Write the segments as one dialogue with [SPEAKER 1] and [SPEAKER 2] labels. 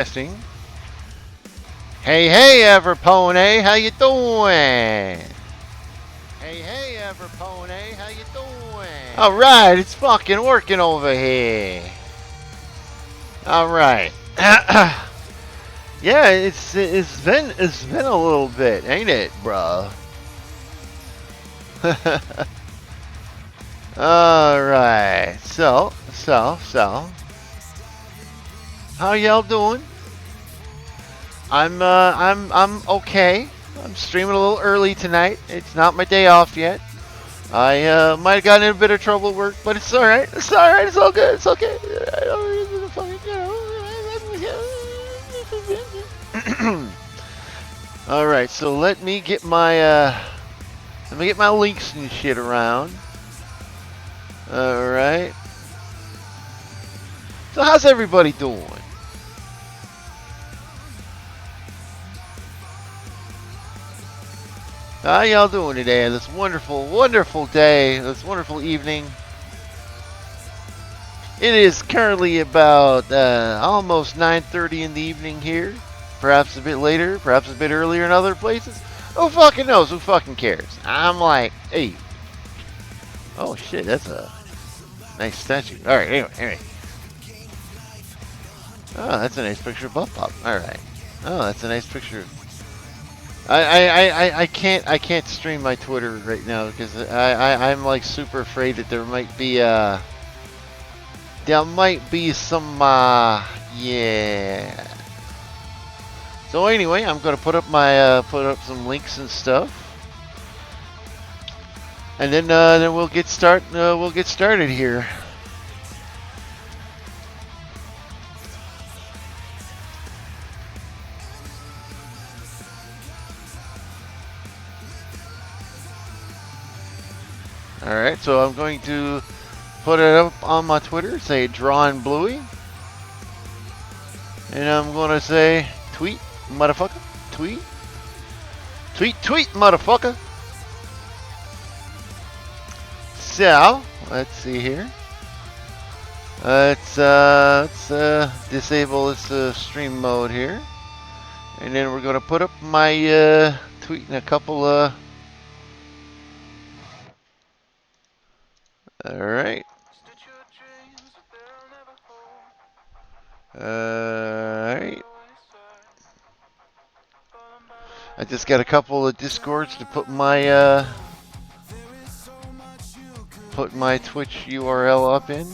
[SPEAKER 1] Testing. Hey, Everpony, how you doing? Hey, Everpony, how you doing? All right, it's fucking working over here. All right. Yeah, it's been a little bit, ain't it, bro? All right. So, how y'all doing? I'm okay. I'm streaming a little early tonight. It's not my day off yet. I might have gotten in a bit of trouble at work, but it's all right. It's all right. It's all good. It's okay. All right. So let me get my links and shit around. All right. So how's everybody doing? How y'all doing today? This wonderful, wonderful day, this wonderful evening. It is currently about almost 9:30 in the evening here. Perhaps a bit later, perhaps a bit earlier in other places. Who fucking knows? Who fucking cares? I'm like, hey. Oh shit, that's a nice statue. Alright, anyway. Oh, that's a nice picture of Buff Pop. Alright. Oh, that's a nice picture. I can't stream my Twitter right now because I'm like super afraid that there might be some yeah. So anyway, I'm gonna put up some links and stuff, and then we'll get started here. Alright, so I'm going to put it up on my Twitter, say Drawin Bluey. And I'm going to say tweet, motherfucker. Tweet, motherfucker. So, let's see here. Let's disable this stream mode here. And then we're going to put up my tweet in a couple Alright. Alright. I just got a couple of Discords to put my Twitch URL up in.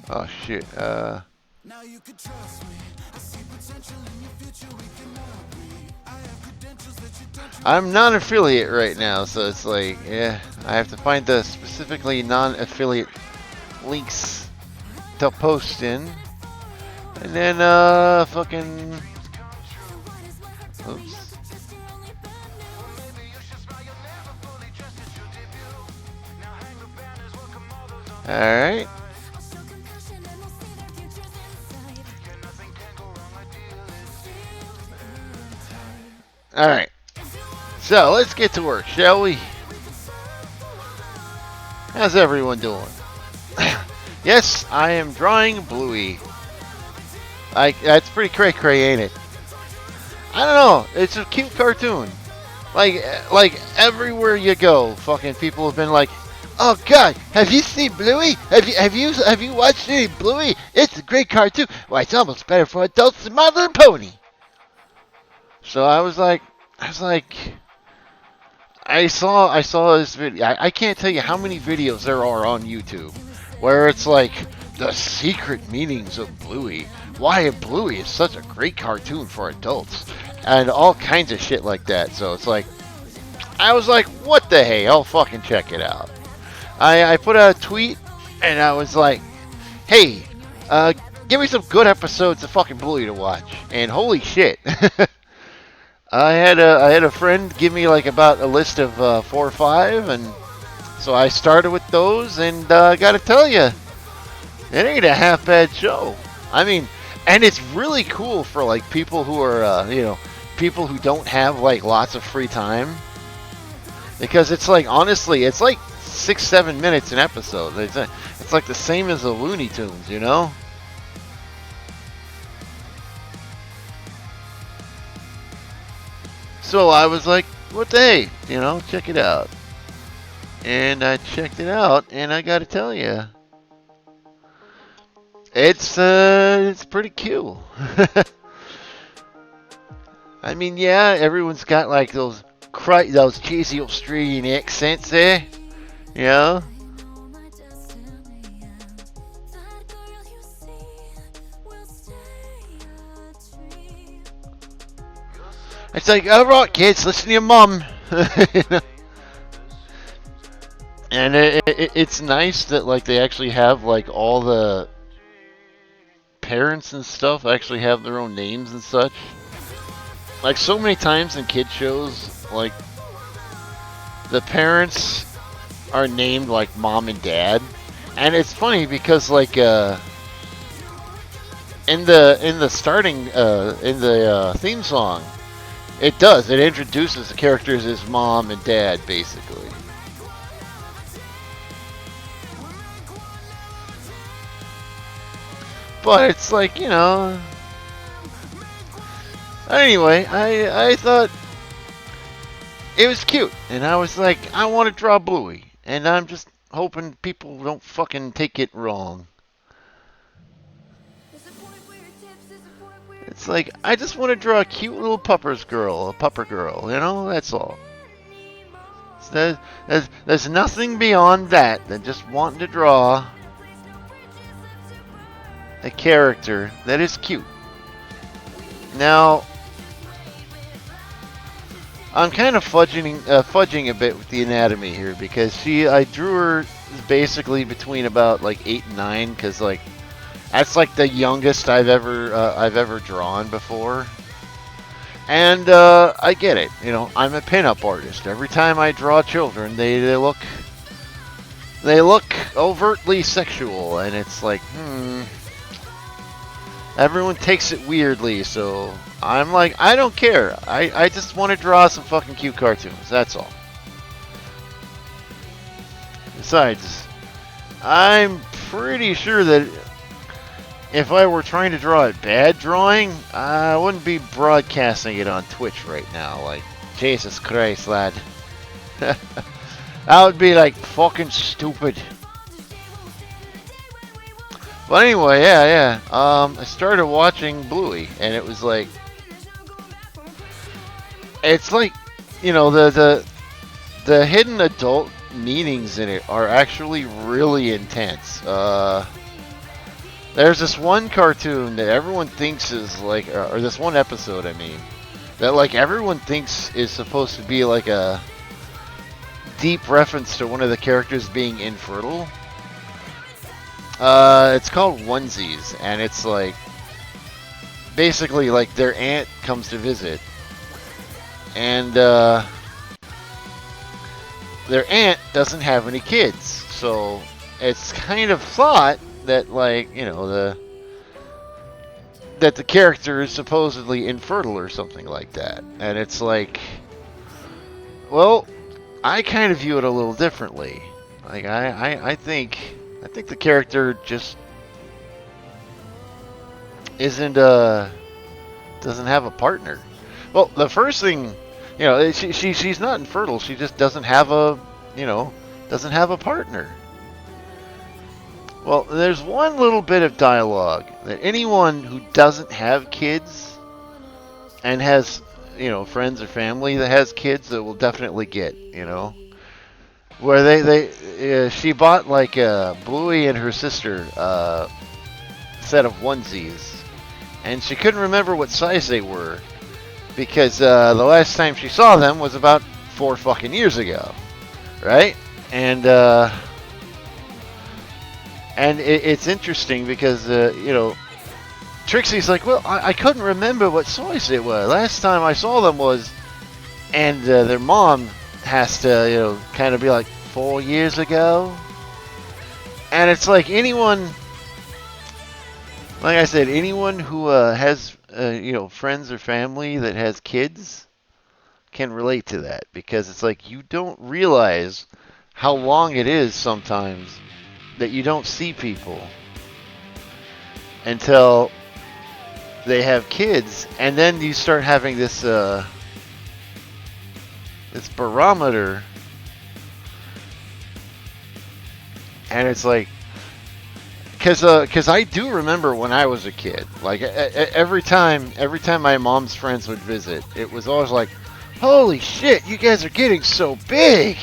[SPEAKER 1] Oh shit. I'm non-affiliate right now, so it's like, yeah, I have to find the specifically non-affiliate links to post in. And then, fucking... Oops. Alright. Alright. So, let's get to work, shall we? How's everyone doing? Yes, I am Drawing Bluey. That's pretty cray-cray, ain't it? I don't know. It's a cute cartoon. Like everywhere you go, fucking people have been like, "Oh God, have you seen Bluey? Have you watched any Bluey? It's a great cartoon. Why, it's almost better for adults than My Little Pony." So I saw this video. I can't tell you how many videos there are on YouTube where it's like the secret meanings of Bluey. Why Bluey is such a great cartoon for adults, and all kinds of shit like that. So it's like, I was like, what the hey? I'll fucking check it out. I put out a tweet and I was like, hey, give me some good episodes of fucking Bluey to watch. And holy shit. I had a friend give me like about a list of 4 or 5, and so I started with those, and I gotta tell you, it ain't a half bad show. I mean, and it's really cool for like people who are people who don't have like lots of free time, because it's like, honestly, it's like 6-7 minutes an episode. It's It's like the same as the Looney Tunes, you know? So I was like, what the hey, you know, check it out. And I checked it out, and I gotta tell you, it's pretty cool. I mean, yeah, everyone's got like those cheesy Australian accents there, you know? It's like, all right, kids, listen to your mum. And it's nice that like they actually have like all the parents and stuff actually have their own names and such. Like so many times in kid shows, like the parents are named like mom and dad, and it's funny because like in the starting in the theme song, it introduces the characters as mom and dad basically. But it's like, you know. Anyway, I thought it was cute, and I was like, I want to draw Bluey, and I'm just hoping people don't fucking take it wrong. It's like, I just want to draw a cute little pupper girl, you know, that's all. There's nothing beyond that than just wanting to draw a character that is cute. Now, I'm kind of fudging a bit with the anatomy here because I drew her basically between about like 8 and 9 because like that's like the youngest I've ever drawn before. And I get it, you know, I'm a pinup artist. Every time I draw children, they look overtly sexual, and it's like, everyone takes it weirdly, so I'm like, I don't care. I just want to draw some fucking cute cartoons, that's all. Besides, I'm pretty sure that if I were trying to draw a bad drawing, I wouldn't be broadcasting it on Twitch right now. Like, Jesus Christ, lad. That would be like fucking stupid. But anyway, yeah. I started watching Bluey, and it was like, it's like, you know, the hidden adult meanings in it are actually really intense. There's this one cartoon that everyone thinks is like, or this one episode, I mean, that like everyone thinks is supposed to be like a deep reference to one of the characters being infertile. It's called Onesies, and it's like basically like their aunt comes to visit, and their aunt doesn't have any kids, so it's kind of thought that, like, you know, that the character is supposedly infertile or something like that. And it's like, well, I kind of view it a little differently. Like, I think the character just doesn't have a partner. Well, the first thing, you know, she's not infertile. She just doesn't have a partner. Well, there's one little bit of dialogue that anyone who doesn't have kids and has, you know, friends or family that has kids that will definitely get, you know, where she bought like Bluey and her sister set of onesies, and she couldn't remember what size they were because the last time she saw them was about 4 fucking years ago, right? And it's interesting because, you know, Trixie's like, well, I couldn't remember what size they were. Last time I saw them was, and their mom has to, you know, kind of be like 4 years ago. And it's like anyone, like I said, anyone who has, you know, friends or family that has kids can relate to that because it's like you don't realize how long it is sometimes that you don't see people until they have kids, and then you start having this this barometer, and it's like, because I do remember when I was a kid, like every time my mom's friends would visit, it was always like, holy shit, you guys are getting so big.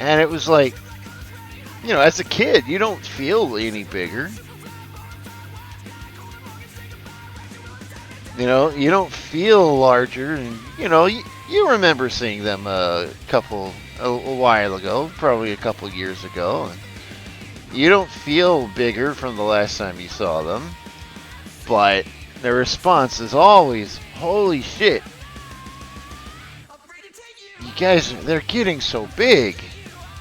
[SPEAKER 1] And it was like, you know, as a kid, you don't feel any bigger. You know, you don't feel larger. And, you know, you remember seeing them a while ago, probably a couple years ago. And you don't feel bigger from the last time you saw them. But their response is always, holy shit. You guys, they're getting so big.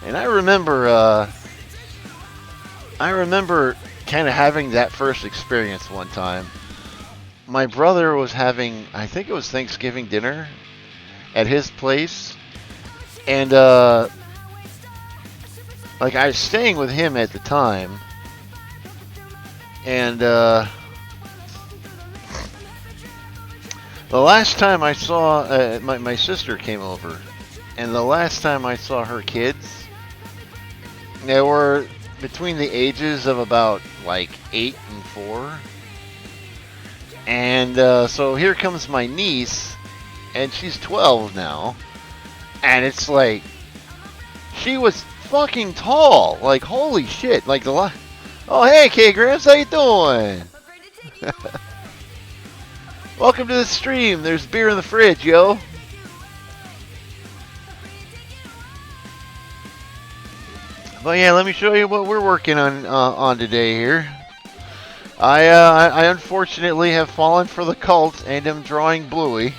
[SPEAKER 1] And I remember kind of having that first experience one time. My brother was having, I think it was Thanksgiving dinner at his place. And, like, I was staying with him at the time. And, the last time I saw, my sister came over. And the last time I saw her kids, they were between the ages of about, like, 8 and 4. And so here comes my niece, and she's 12 now. And it's like, she was fucking tall. Like, holy shit. Like, oh, hey, K-Grams, how you doing? Welcome to the stream. There's beer in the fridge, yo. But yeah, let me show you what we're working on today here. I unfortunately have fallen for the cult and am drawing Bluey.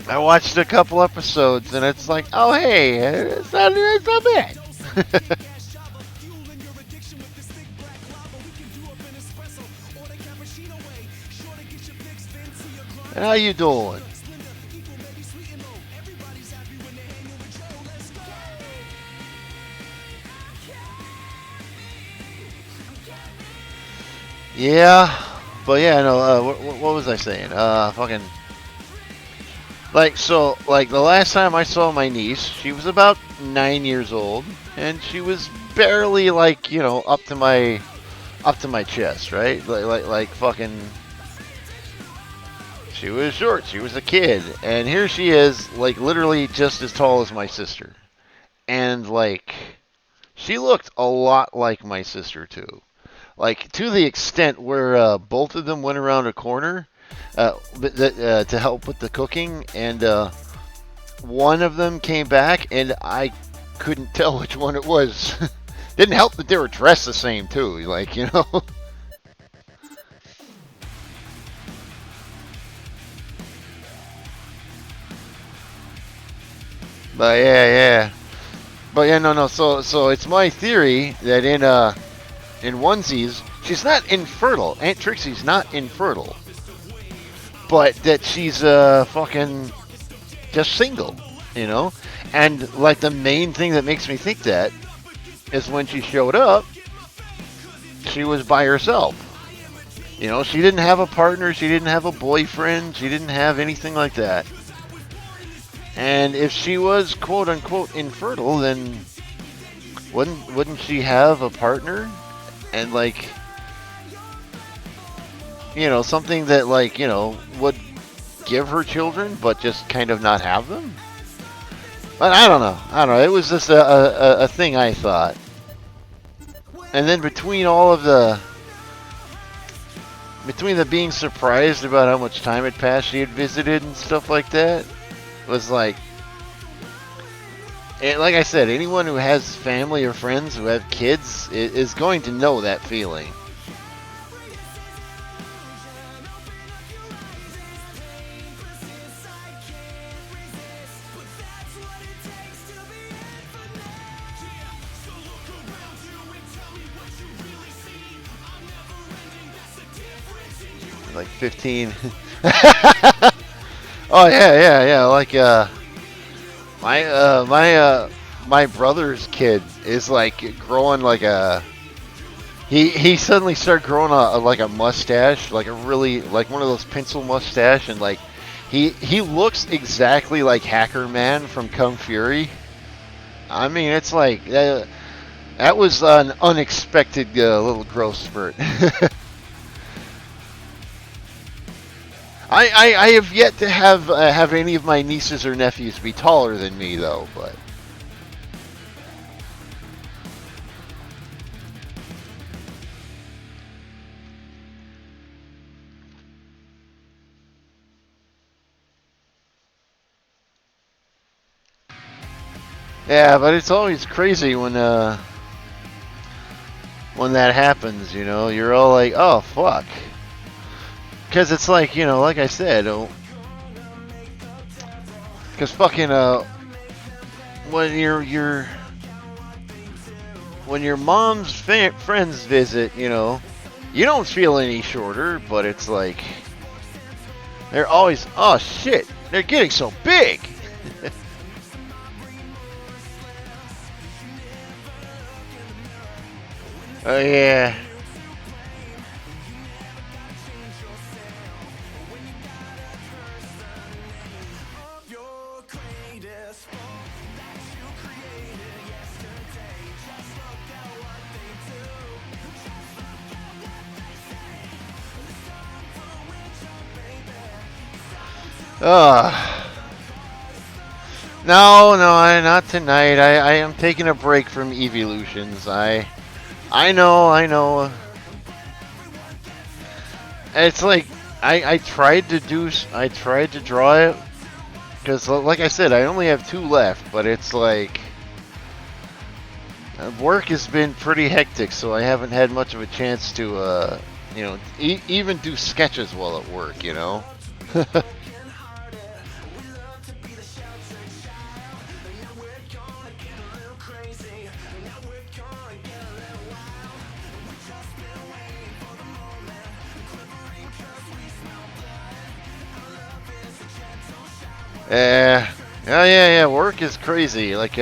[SPEAKER 1] I watched a couple episodes and it's like, oh hey, it's not bad. And how you doing? Yeah, but yeah, no. What was I saying? Fucking. Like, so, like the last time I saw my niece, she was about 9 years old, and she was barely like, you know, up to my chest, right? Like fucking. She was short. She was a kid, and here she is, like literally just as tall as my sister, and like, she looked a lot like my sister too. Like, to the extent where both of them went around a corner to help with the cooking, and one of them came back, and I couldn't tell which one it was. Didn't help that they were dressed the same, too, like, you know? But, yeah. But, yeah, no, so it's my theory that in onesies, she's not infertile. Aunt Trixie's not infertile. But that she's fucking just single, you know? And like the main thing that makes me think that is when she showed up, she was by herself. You know, she didn't have a partner, she didn't have a boyfriend, she didn't have anything like that. And if she was quote unquote infertile, then wouldn't she have a partner? And like, you know, something that like, you know, would give her children but just kind of not have them. But I don't know, it was just a thing I thought. And then between the being surprised about how much time had passed she had visited and stuff like that, was like, and like I said, anyone who has family or friends who have kids is going to know that feeling. Like 15. Oh yeah. Like my my brother's kid is like growing like a. He suddenly started growing like a mustache, like a really like one of those pencil mustache, and like he looks exactly like Hacker Man from Kung Fury. I mean, it's like that was an unexpected little growth spurt. I have yet to have any of my nieces or nephews be taller than me though, but. Yeah, but it's always crazy when that happens, you know. You're all like, "Oh, fuck." Cuz it's like, you know, like I said, cuz fucking when when your mom's friends visit, you know, you don't feel any shorter, but it's like they're always, "Oh shit, they're getting so big." Oh yeah. No, not tonight. I am taking a break from evolutions. I know. It's like I tried to draw it because, like I said, I only have 2 left. But it's like work has been pretty hectic, so I haven't had much of a chance to, you know, even do sketches while at work. You know. Yeah. Work is crazy. Like,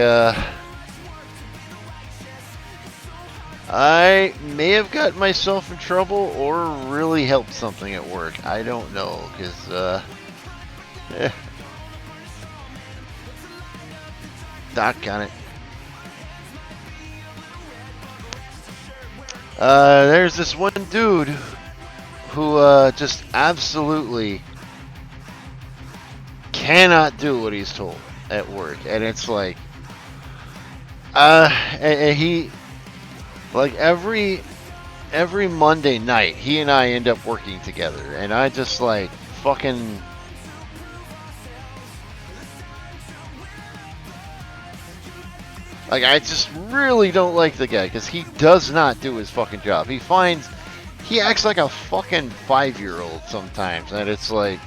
[SPEAKER 1] I may have got myself in trouble or really helped something at work. I don't know, cause eh, doggone it. There's this one dude who just absolutely cannot do what he's told at work, and it's like, and he, like every Monday night, he and I end up working together, and I just like fucking. Like, I just really don't like the guy because he does not do his fucking job. He acts like a fucking 5-year-old sometimes, and it's like,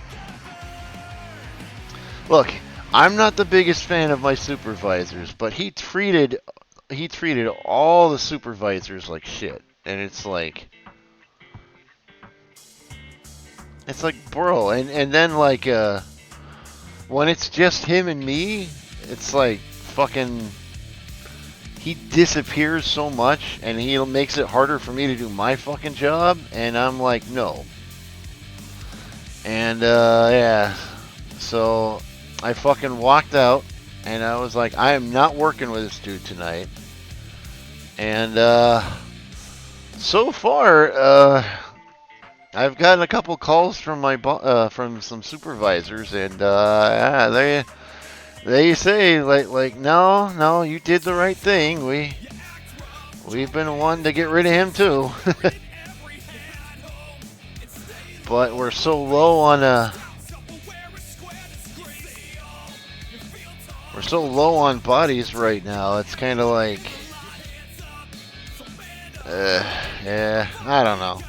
[SPEAKER 1] look, I'm not the biggest fan of my supervisors, but he treated all the supervisors like shit, and it's like, bro, and then like when it's just him and me, it's like fucking. He disappears so much, and he makes it harder for me to do my fucking job, and I'm like, no. And, yeah. So, I fucking walked out, and I was like, I am not working with this dude tonight. And, so far, I've gotten a couple calls from from some supervisors, and, yeah, they say like no, you did the right thing. We've been wanting to get rid of him too. But we're so low on bodies right now. It's kind of like yeah, I don't know.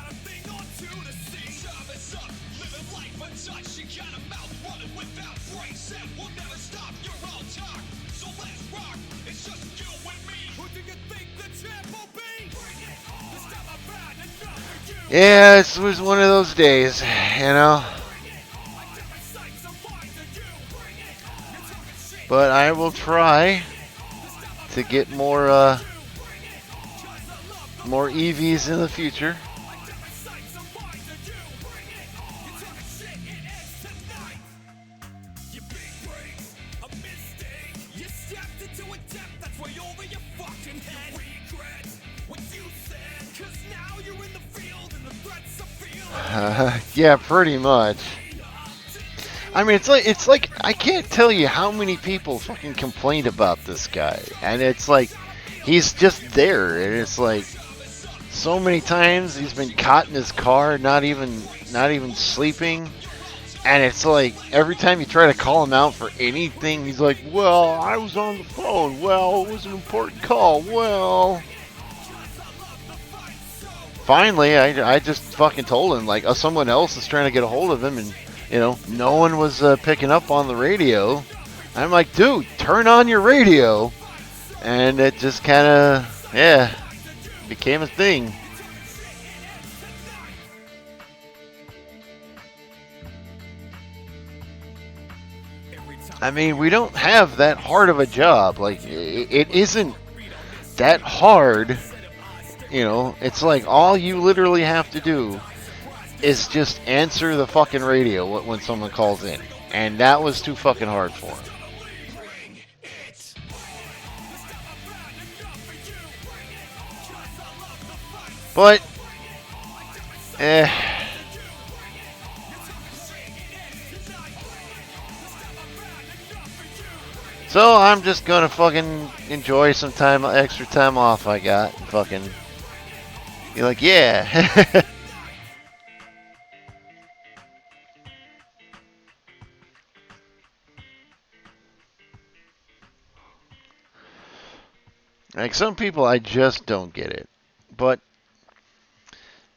[SPEAKER 1] Yeah, it was one of those days, you know. But I will try to get more EVs in the future. Yeah, pretty much. I mean, it's like I can't tell you how many people fucking complained about this guy, and it's like he's just there, and it's like so many times he's been caught in his car, not even sleeping, and it's like every time you try to call him out for anything, he's like, "Well, I was on the phone. Well, it was an important call. Well." Finally, I just fucking told him, like, someone else is trying to get a hold of him, and, you know, no one was picking up on the radio. I'm like, dude, turn on your radio. And it just kind of, yeah, became a thing. I mean, we don't have that hard of a job. Like, it isn't that hard. You know, it's like all you literally have to do is just answer the fucking radio when someone calls in. And that was too fucking hard for him. But, so I'm just gonna fucking enjoy some extra time off I got, and fucking be like, yeah. Like, some people, I just don't get it. But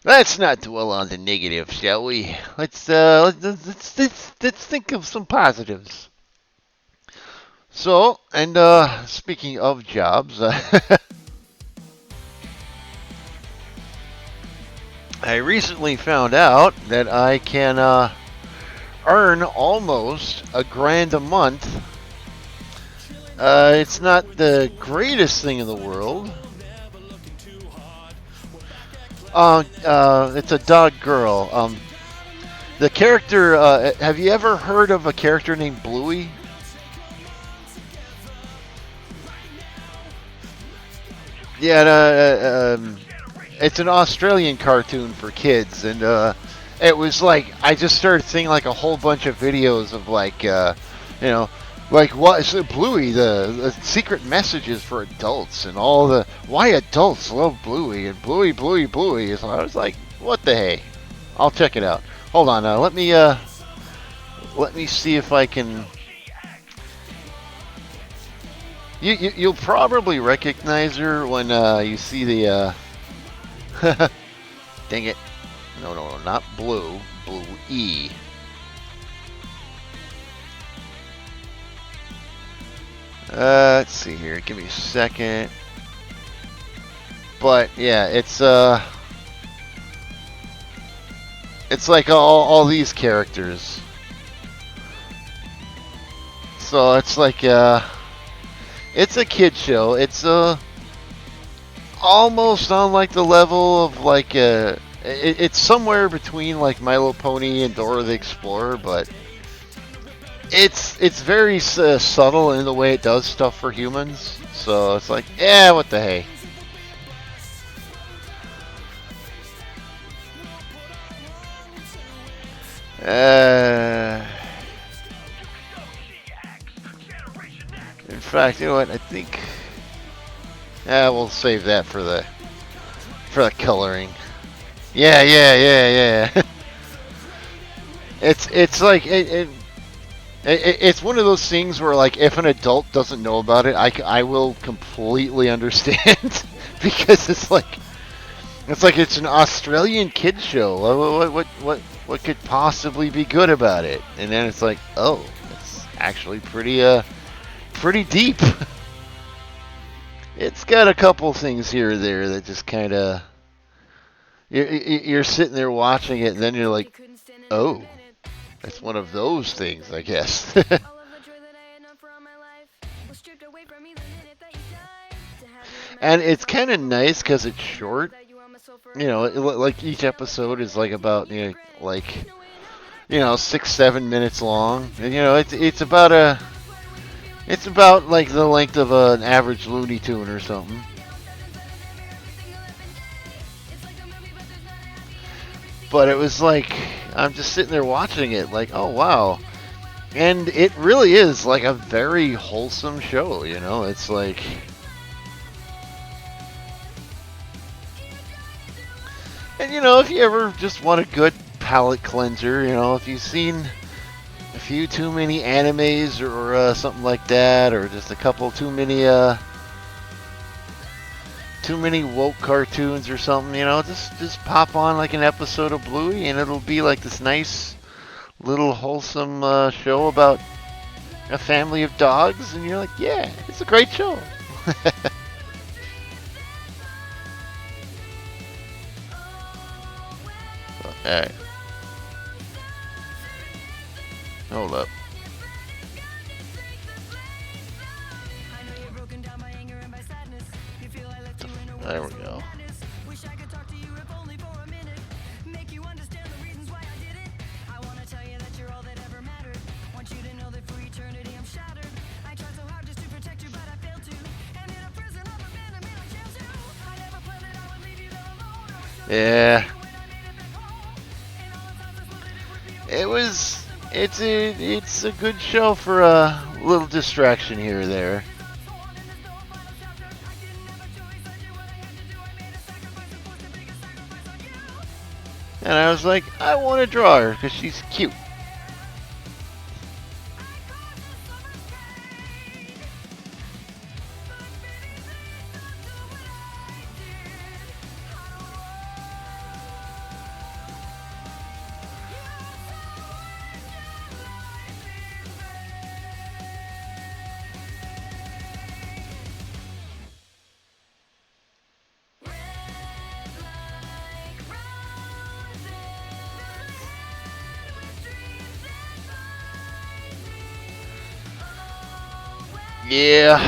[SPEAKER 1] let's not dwell on the negative, shall we? Let's think of some positives. So, and speaking of jobs, I recently found out that I can earn almost $1,000 a month. It's not the greatest thing in the world. It's a dog girl. The character, have you ever heard of a character named Bluey? Yeah, it's an Australian cartoon for kids, and it was like I just started seeing like a whole bunch of videos of like, you know, like what so Bluey, the secret messages for adults, and all the why adults love Bluey and Bluey. So I was like, what the hey? I'll check it out. Hold on, let me see if I can. You'll probably recognize her when you see the. Dang it! No, not Blue. Blue E. Let's see here. Give me a second. But yeah, it's like all these characters. So it's like it's a kid show. It's almost on like the level of like it's somewhere between like My Little Pony and Dora the Explorer, but it's very subtle in the way it does stuff for humans. So it's like, yeah, what the hey. In fact, you know what? I think we'll save that for the coloring. Yeah. It's like it's one of those things where like if an adult doesn't know about it, I will completely understand because it's an Australian kids show. What could possibly be good about it? And then it's like, oh, it's actually pretty deep. It's got a couple things here or there that just kind of you're sitting there watching it, and then you're like, oh, it's one of those things, I guess. And it's kind of nice because it's short. You know, like each episode is like about, you know, like, you know, 6-7 minutes long, and you know it's about like the length of an average Looney Tune or something. But it was like I'm just sitting there watching it, like, oh wow, and it really is like a very wholesome show. You know, it's like. And you know, if you ever just want a good palate cleanser, you know, if you've seen a few too many animes or something like that, or just a couple too many woke cartoons or something, you know, just pop on like an episode of Bluey, and it'll be like this nice little wholesome show about a family of dogs, and you're like, yeah, it's a great show. Alright. Hold up. There we go. Yeah. It's a good show for a little distraction here or there. And I was like, I want to draw her because she's cute. Yeah.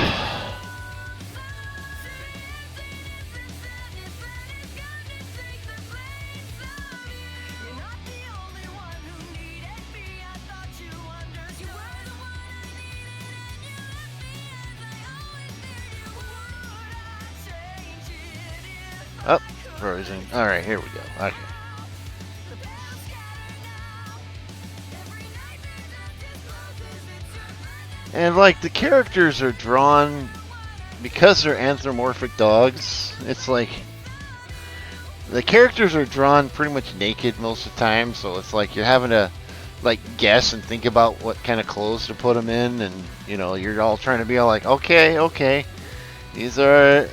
[SPEAKER 1] Oh, frozen. Alright, here we go. Okay. And like the characters are drawn because they're anthropomorphic dogs. It's like the characters are drawn pretty much naked most of the time, so it's like you're having to like guess and think about what kind of clothes to put them in, and you know you're all trying to be all like, okay, these are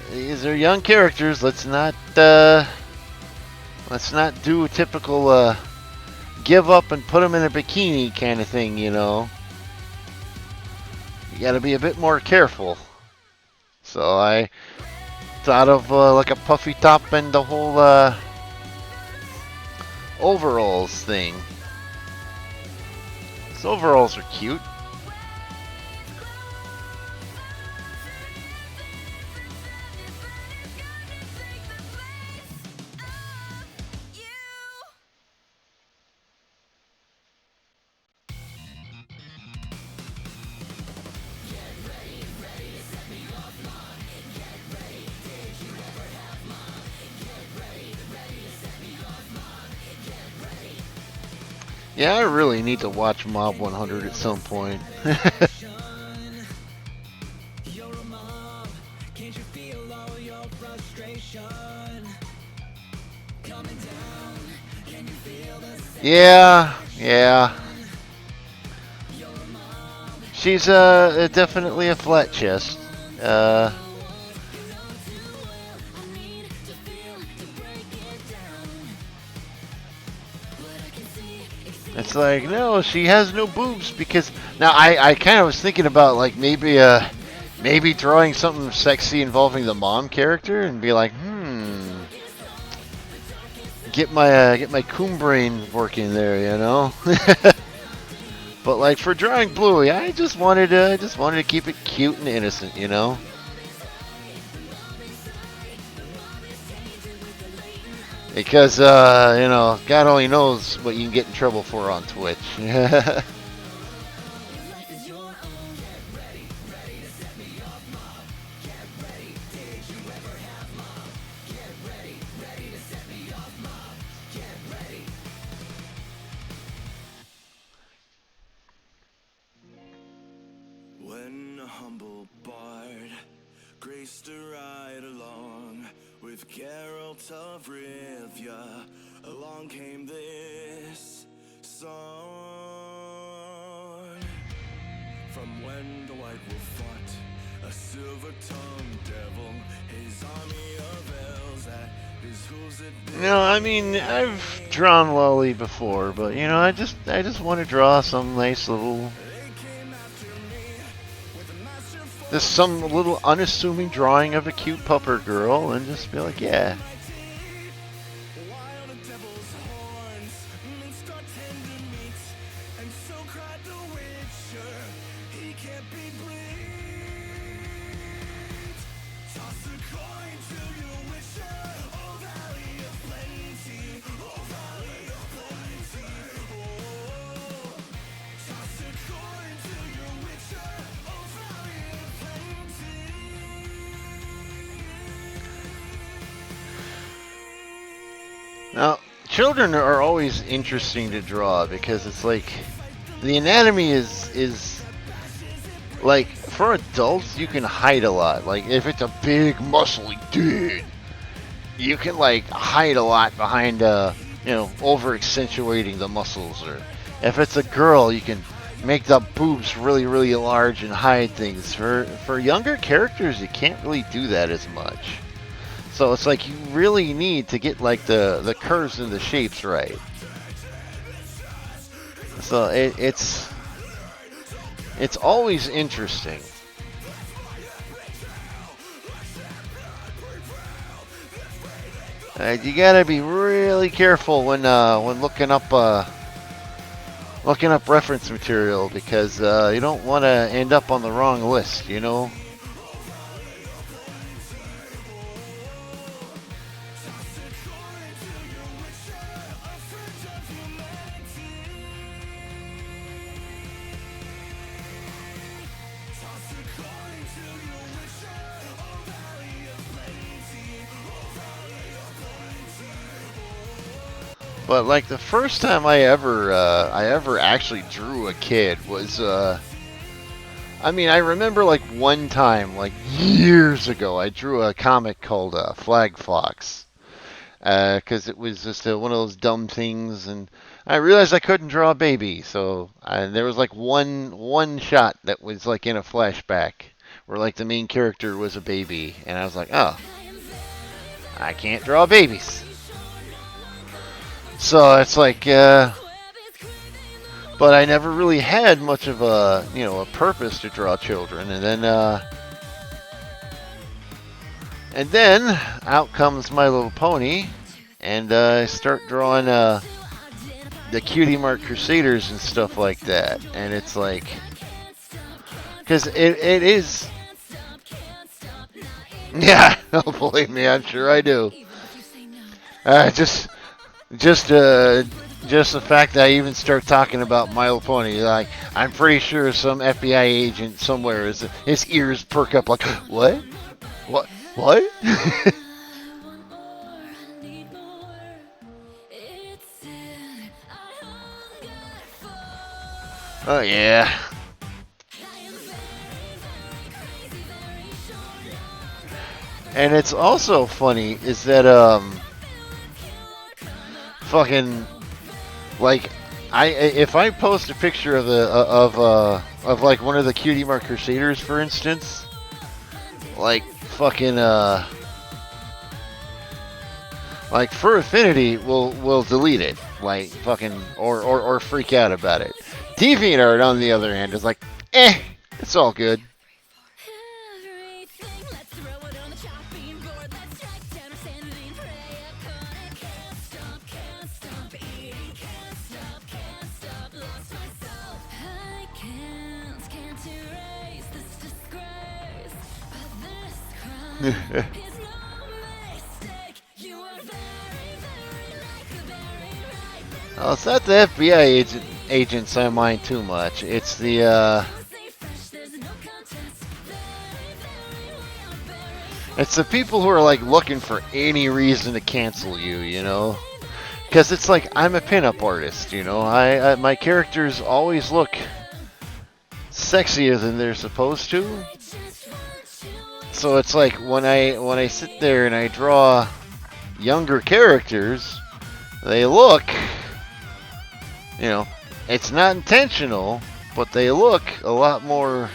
[SPEAKER 1] young characters. Let's not do a typical give up and put them in a bikini kind of thing, you know. You got to be a bit more careful. So I thought of like a puffy top and the whole overalls thing. These overalls are cute. Yeah, I really need to watch Mob 100 at some point. Yeah. She's definitely a flat chest. It's like, no, she has no boobs because now I kind of was thinking about like maybe drawing something sexy involving the mom character and be like, get my coon brain working there, you know. But like for drawing Bluey, I just wanted to keep it cute and innocent, you know. Because, you know, God only knows what you can get in trouble for on Twitch.
[SPEAKER 2] When a humble bard graced a ride along with Geralt of Rivia, along came this song. From when the White Wolf fought a silver-tongued devil, his army of elves at his hooves it
[SPEAKER 1] You know, I mean, I've drawn Lolly before, but you know, I just want to draw some nice little, just some little unassuming drawing of a cute pupper girl, and just be like, yeah. Now, children are always interesting to draw because it's like the anatomy is like for adults you can hide a lot. Like if it's a big muscly dude, you can like hide a lot behind you know, over accentuating the muscles, or if it's a girl you can make the boobs really large and hide things. For younger characters you can't really do that as much. So it's like you really need to get like the curves and the shapes right. So it's always interesting. You gotta be really careful when looking up reference material, because you don't want to end up on the wrong list, you know. But like the first time I ever actually drew a kid was I mean, I remember like one time like years ago I drew a comic called Flag Fox, because it was just one of those dumb things, and I realized I couldn't draw a baby, so there was like one shot that was like in a flashback where like the main character was a baby, and I was like, oh, I can't draw babies. So it's like, but I never really had much of a, you know, a purpose to draw children, and then out comes My Little Pony, and I start drawing the Cutie Mark Crusaders and stuff like that, and it's like, because it is, yeah, believe me, I'm sure I do. Just the fact that I even start talking about My Little Pony, like I'm pretty sure some FBI agent somewhere his ears perk up like, what? Oh yeah. And it's also funny is that fucking like if I post a picture of the of like one of the Cutie Mark Crusaders, for instance, like fucking like Fur Affinity will delete it, like fucking or freak out about it. DeviantArt on the other hand is like, it's all good. Well, it's not the FBI agents I mind too much. It's the it's the people who are like looking for any reason to cancel you, you know? Because it's like I'm a pinup artist, you know. My characters always look sexier than they're supposed to. So it's like when I sit there and I draw younger characters, they look, you know, it's not intentional, but they look a lot more.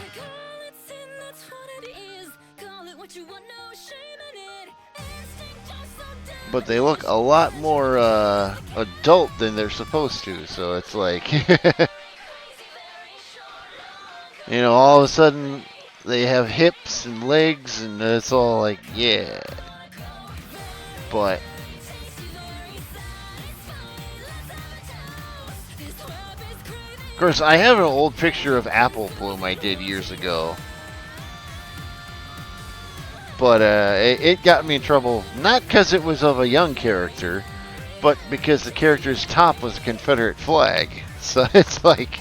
[SPEAKER 1] But they look a lot more adult than they're supposed to. So it's like, you know, all of a sudden they have hips and legs, and it's all like, yeah. But of course, I have an old picture of Apple Bloom I did years ago. But it got me in trouble, not because it was of a young character, but because the character's top was a Confederate flag. So it's like,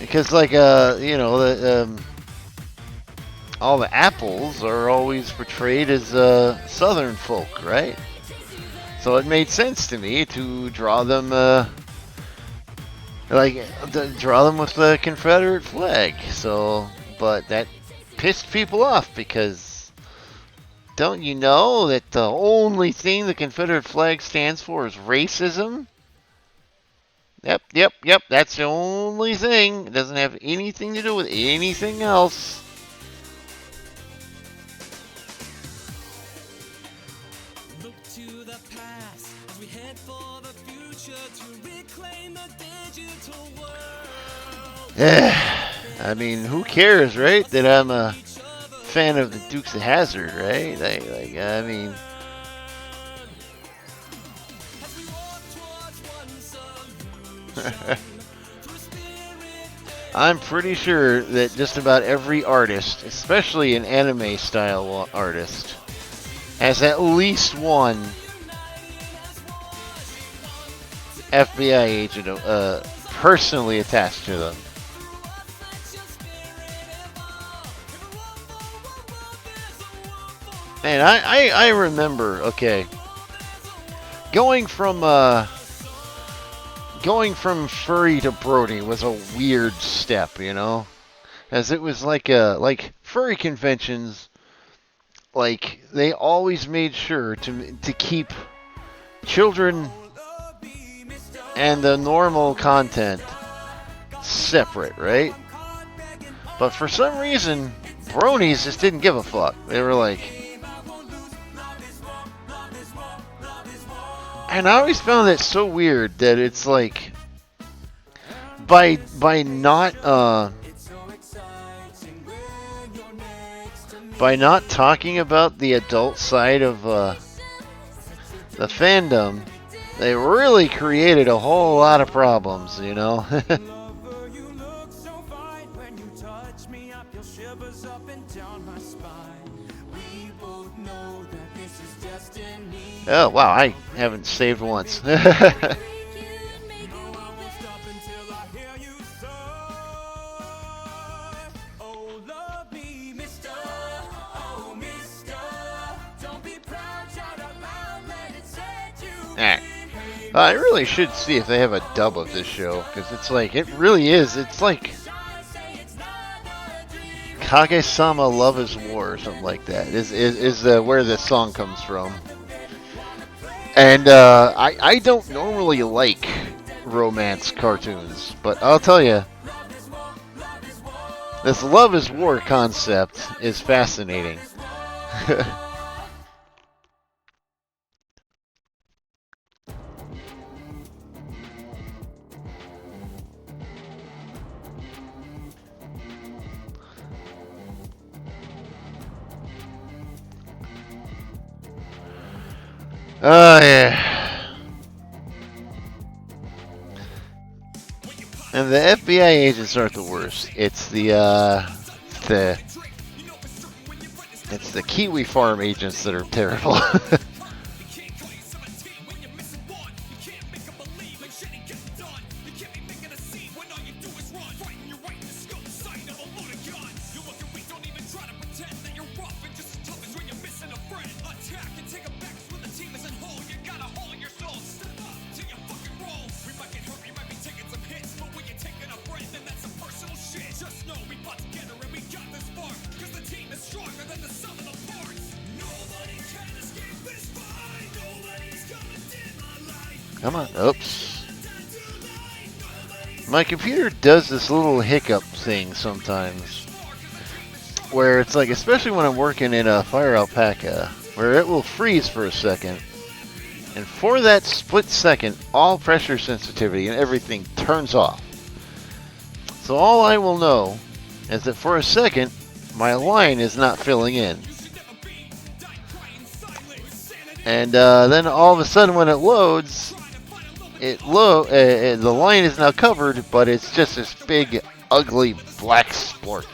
[SPEAKER 1] because like you know, all the apples are always portrayed as Southern folk, right? So it made sense to me to draw them draw them with the Confederate flag. So, but that pissed people off because don't you know that the only thing the Confederate flag stands for is racism? Yep. That's the only thing. It doesn't have anything to do with anything else.
[SPEAKER 2] Look to the past as we head for the future to reclaim the digital world.
[SPEAKER 1] I mean, who cares, right? That I'm a fan of the Dukes of Hazzard, right? I mean, I'm pretty sure that just about every artist, especially an anime style artist, has at least one FBI agent personally attached to them. And I remember, okay, going from furry to Brody was a weird step, you know, as it was like furry conventions, like they always made sure to keep children and the normal content separate, right? But for some reason, bronies just didn't give a fuck. They were like, and I always found that so weird that it's like by not talking about the adult side of the fandom, they really created a whole lot of problems, you know. Oh, wow, I haven't saved once. I really should see if they have a dub of this show, because it's like, it really is, it's like Kage-sama Love is War or something like that, is where this song comes from. And I don't normally like romance cartoons, but I'll tell you, this Love is War concept is fascinating. Oh, yeah. And the FBI agents aren't the worst. It's the It's the Kiwi Farm agents that are terrible. Come on. Oops. My computer does this little hiccup thing sometimes. Where it's like, especially when I'm working in a Fire Alpaca, where it will freeze for a second. And for that split second, all pressure sensitivity and everything turns off. So all I will know is that for a second, my line is not filling in. And then all of a sudden when it loads, the line is now covered, but it's just this big, ugly, black splorch.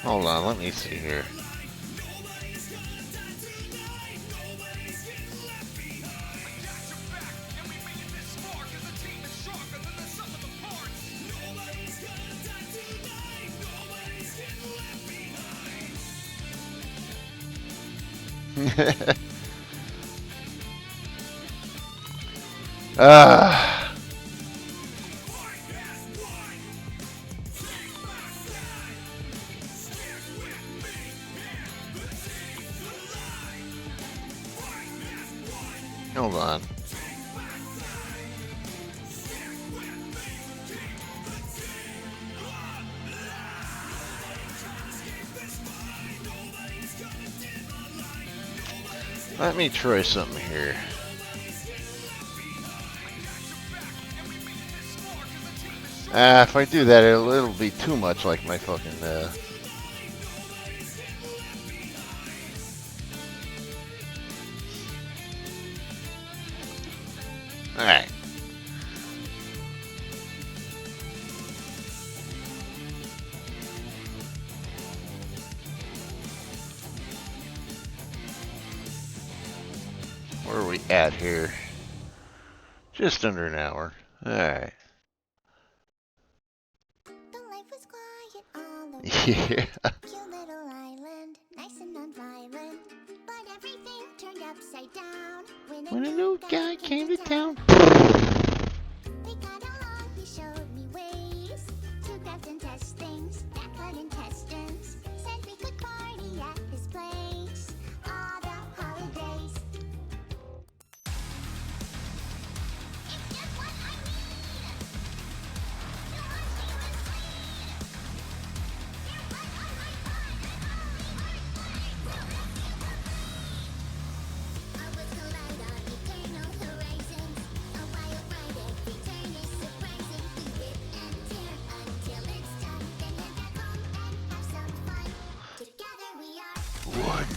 [SPEAKER 1] Hold on, let me see here. Hold on. Let me try something here. If I do that, it'll be too much like my fucking, Alright. Where are we at here? Just under an hour. Alright. Yeah.
[SPEAKER 3] Cute little island, nice and non-violent, but everything turned upside down
[SPEAKER 1] When a new guy came to town.
[SPEAKER 3] We got along, he showed me ways to craft and test things, background intestines. Said we could party at his place all the holidays. It's just what I need. Your heart was sweet. You're part of my I was collide on eternal horizons. A wild ride, every turn is surprising. We rip and tear until it's done. Then head back home and have some fun. Together we are
[SPEAKER 1] One.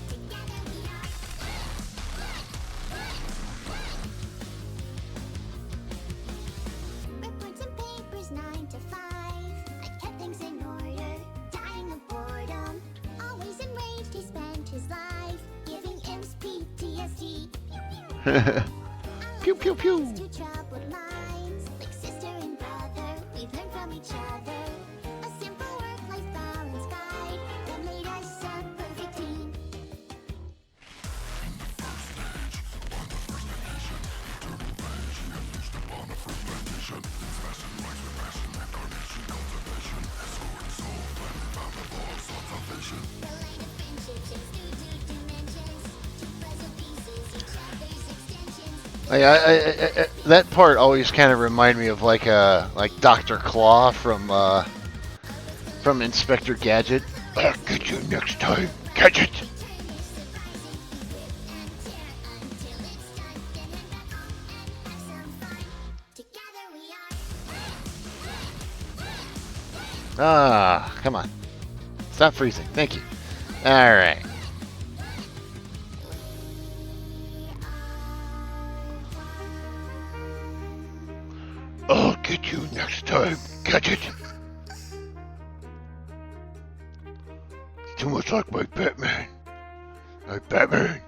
[SPEAKER 3] Together we are Reports and papers 9 to 5. I kept things in order, dying of boredom. Always enraged, he spent his life giving imps PTSD.
[SPEAKER 1] Pew pew pew.
[SPEAKER 3] Two troubled minds, like sister and brother. We've learned from each other. A simple work-life balance guide that made us a perfect team. The line of friendship shifts through 2 dimensions. 2 puzzle pieces, each other's extensions.
[SPEAKER 1] That part always kind of remind me of like Dr. Claw from Inspector Gadget. I'll get you next time. Catch it! Ah, come on. Stop freezing. Thank you. Alright. I'll get you next time. Catch it. Too much like my Batman. My Batman.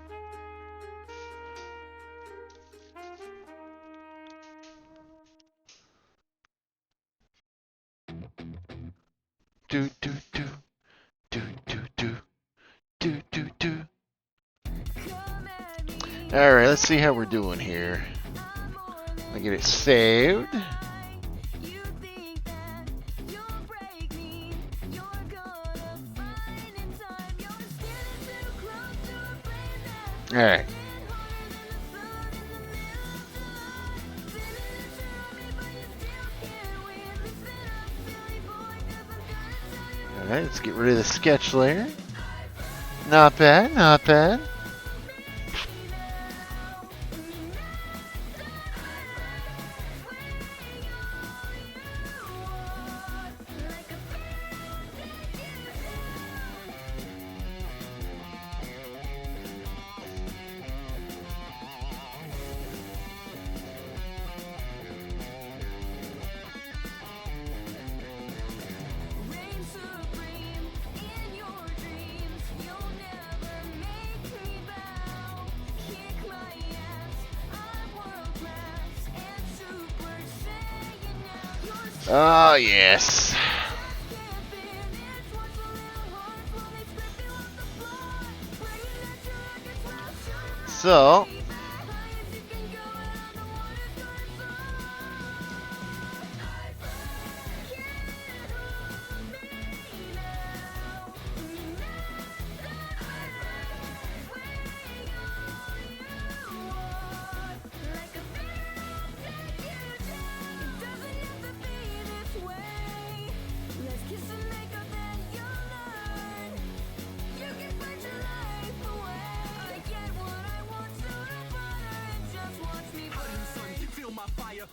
[SPEAKER 1] Do do do do do do do do do. All right, let's see how we're doing here. I get it saved. All right. Alright, let's get rid of the sketch layer. Not bad, not bad. Oh, yes. So,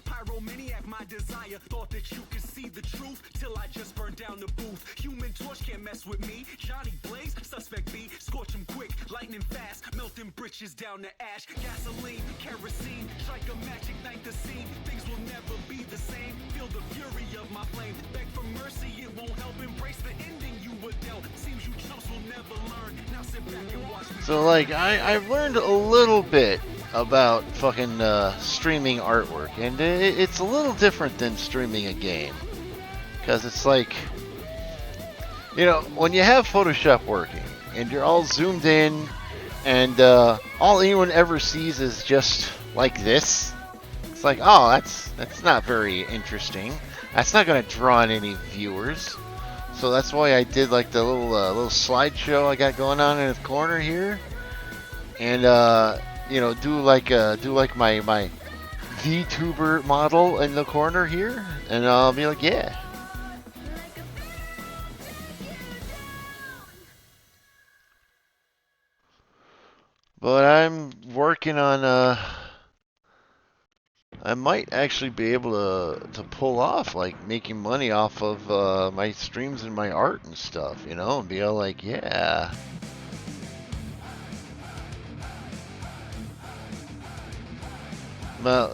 [SPEAKER 2] Pyromaniac, my desire. Thought that you could see the truth till I just burned down the booth. Human Torch can't mess with me. Johnny Blaze, suspect B, scorch him quick, lightning fast, melting britches down to ash. Gasoline, kerosene, strike a match, ignite the scene. Things will never be the same. Feel the fury of my flame. Beg for mercy, it won't help. Embrace the ending you were dealt. Seems you chumps will never learn. Now sit back and watch me.
[SPEAKER 1] so like I've learned a little bit about fucking streaming artwork, and it's a little different than streaming a game, because it's like, you know, when you have Photoshop working and you're all zoomed in and all anyone ever sees is just like this, it's like, oh, that's not very interesting, that's not going to draw in any viewers. So that's why I did like the little slideshow I got going on in the corner here, and you know, do like my VTuber model in the corner here, and I'll be like, yeah. But I'm working on I might actually be able to pull off like making money off of my streams and my art and stuff, you know, and be all like, yeah. Well,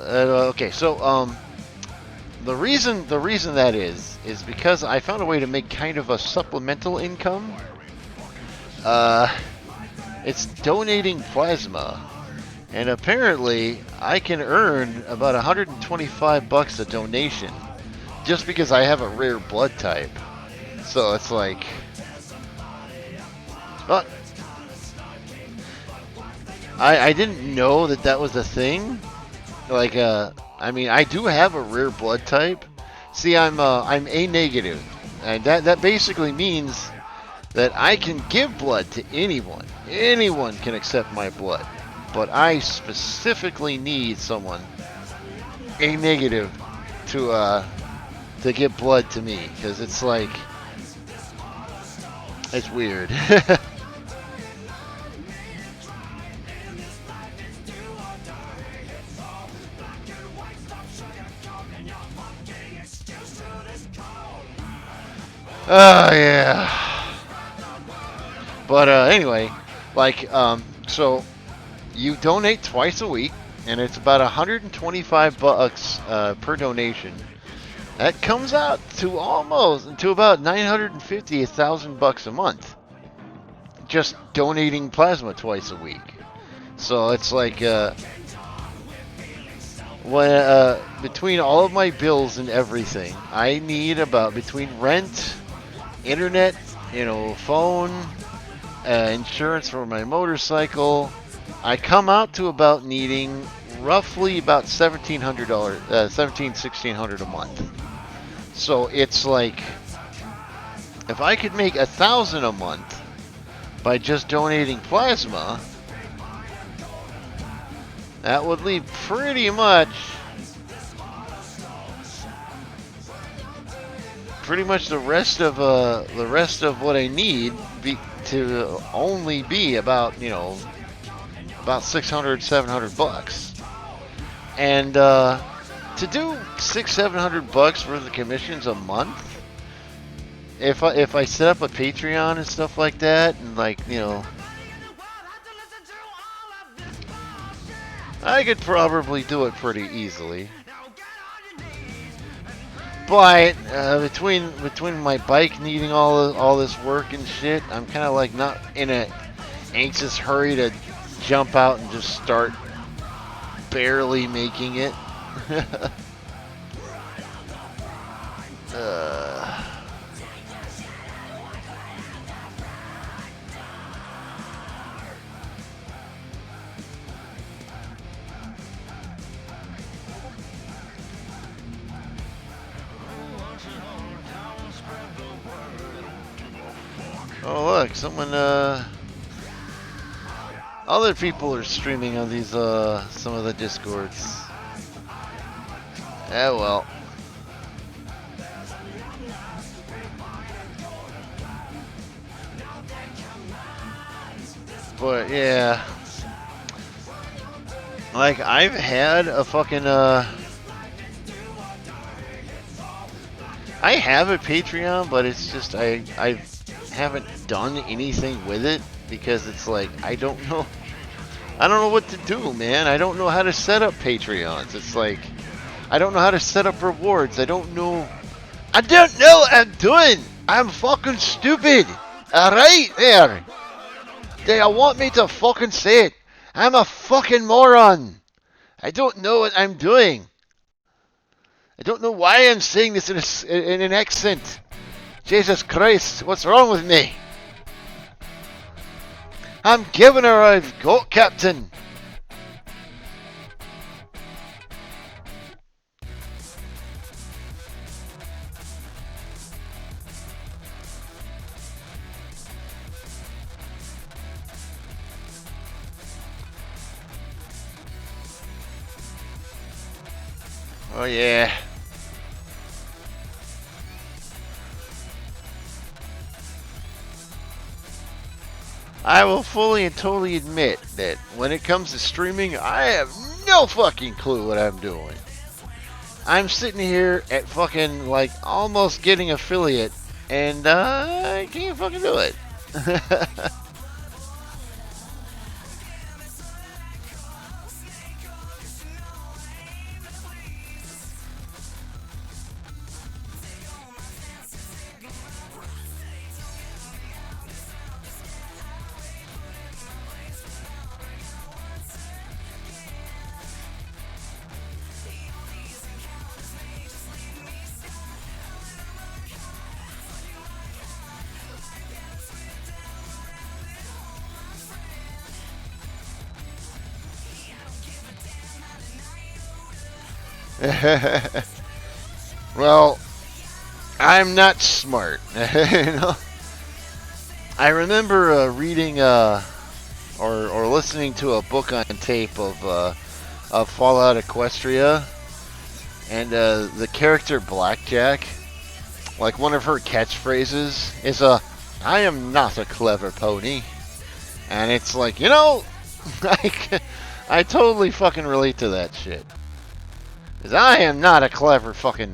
[SPEAKER 1] okay, so the reason that is because I found a way to make kind of a supplemental income. It's donating plasma, and apparently I can earn about 125 bucks a donation just because I have a rare blood type. So it's like, but I didn't know that was a thing. Like, I mean, I do have a rare blood type. See, I'm A negative, and that basically means that I can give blood to anyone. Anyone can accept my blood, but I specifically need someone A negative to give blood to me, because it's like, it's weird. Oh yeah. But anyway, like so you donate twice a week, and it's about 125 bucks per donation. That comes out to about 950, 1,000 bucks a month. Just donating plasma twice a week. So it's like when between all of my bills and everything, I need about between rent, internet, phone, insurance for my motorcycle. I come out to about needing roughly about $1,700, $1,600 a month. So it's like if I could make 1,000 a month by just donating plasma, that would leave pretty much the rest of what I need to only be about about 600, 700 bucks. And to do 600, 700 bucks worth of commissions a month, if I set up a Patreon and stuff like that, and I could probably do it pretty easily. But between my bike needing all this work and shit, I'm kind of like not in a anxious hurry to jump out and just start barely making it. Oh look, someone other people are streaming on these some of the Discords. Yeah, well. But yeah. Like I've had a fucking I have a Patreon, but it's just I haven't done anything with it because it's like I don't know what to do, man. I don't know how to set up Patreons. It's like I don't know how to set up rewards. I don't know what I'm doing. I'm fucking stupid. Alright there. They want me to fucking say it. I'm a fucking moron. I don't know what I'm doing. I don't know why I'm saying this in an accent. Jesus Christ, what's wrong with me? I'm giving her a goat, Captain. Oh yeah. I will fully and totally admit that when it comes to streaming, I have no fucking clue what I'm doing. I'm sitting here at fucking like almost getting affiliate, and I can't fucking do it. Well, I'm not smart. I remember reading or listening to a book on tape of Fallout Equestria, and the character Blackjack, like one of her catchphrases is "I am not a clever pony," and it's like I totally fucking relate to that shit. Because I am not a clever fucking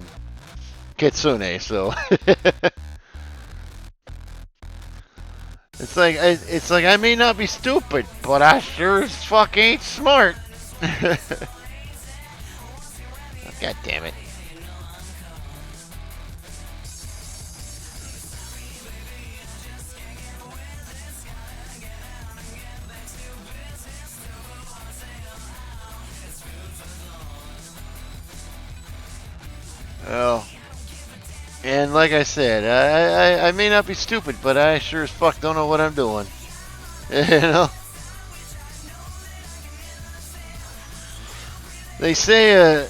[SPEAKER 1] kitsune, so. It's like I may not be stupid, but I sure as fuck ain't smart. Oh, God damn it. Well, and like I said, I may not be stupid, but I sure as fuck don't know what I'm doing. You know? They say,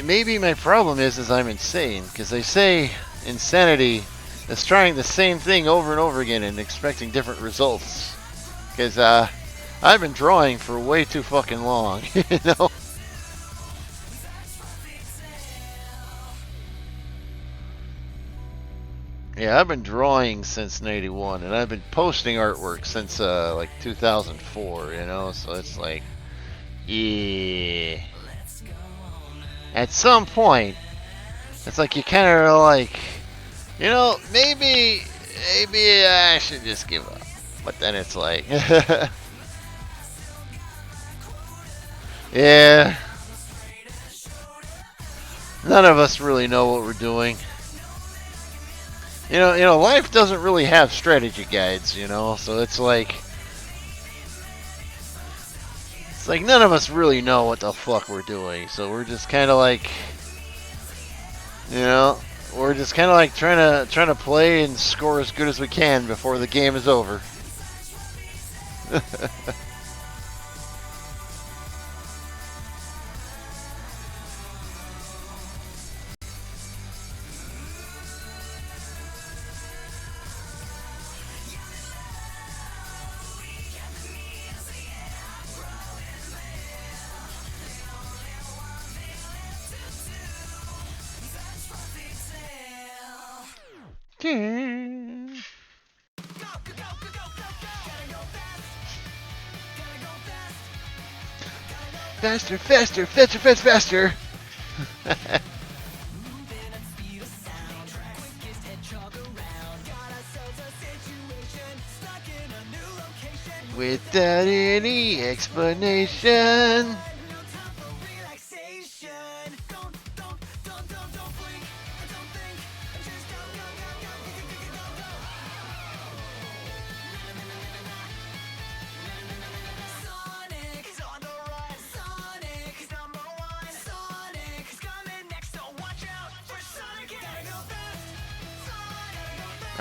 [SPEAKER 1] maybe my problem is I'm insane, because they say insanity is trying the same thing over and over again and expecting different results. Because, I've been drawing for way too fucking long, you know? Yeah, I've been drawing since '91, and I've been posting artwork since like 2004. You know, so it's like, yeah. At some point, it's like you kind of like, you know, maybe I should just give up. But then it's like, yeah, none of us really know what we're doing. You know, life doesn't really have strategy guides, you know, so it's like none of us really know what the fuck we're doing, so we're just kind of like, you know, we're just kind of like trying to play and score as good as we can before the game is over. Faster, faster, faster, faster, faster. Without any explanation.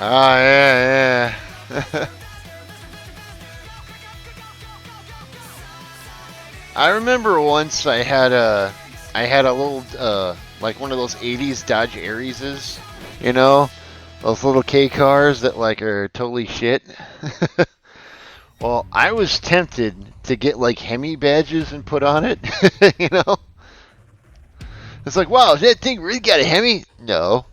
[SPEAKER 1] Ah, yeah, yeah. I remember once I had a little like one of those '80s Dodge Arieses, you know, those little K cars that like are totally shit. Well, I was tempted to get like Hemi badges and put on it, you know. It's like, wow, that thing really got a Hemi? No.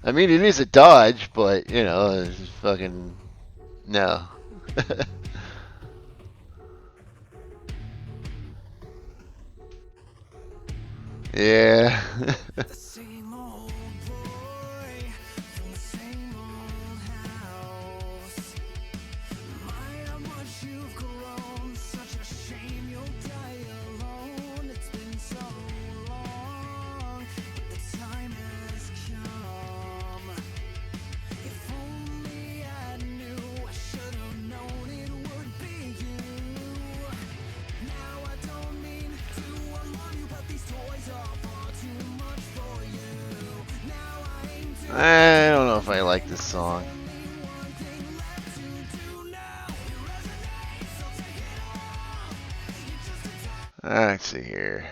[SPEAKER 1] I mean, it is a Dodge, but, you know, it's just fucking... No. Yeah. I don't know if I like this song. Let's see here.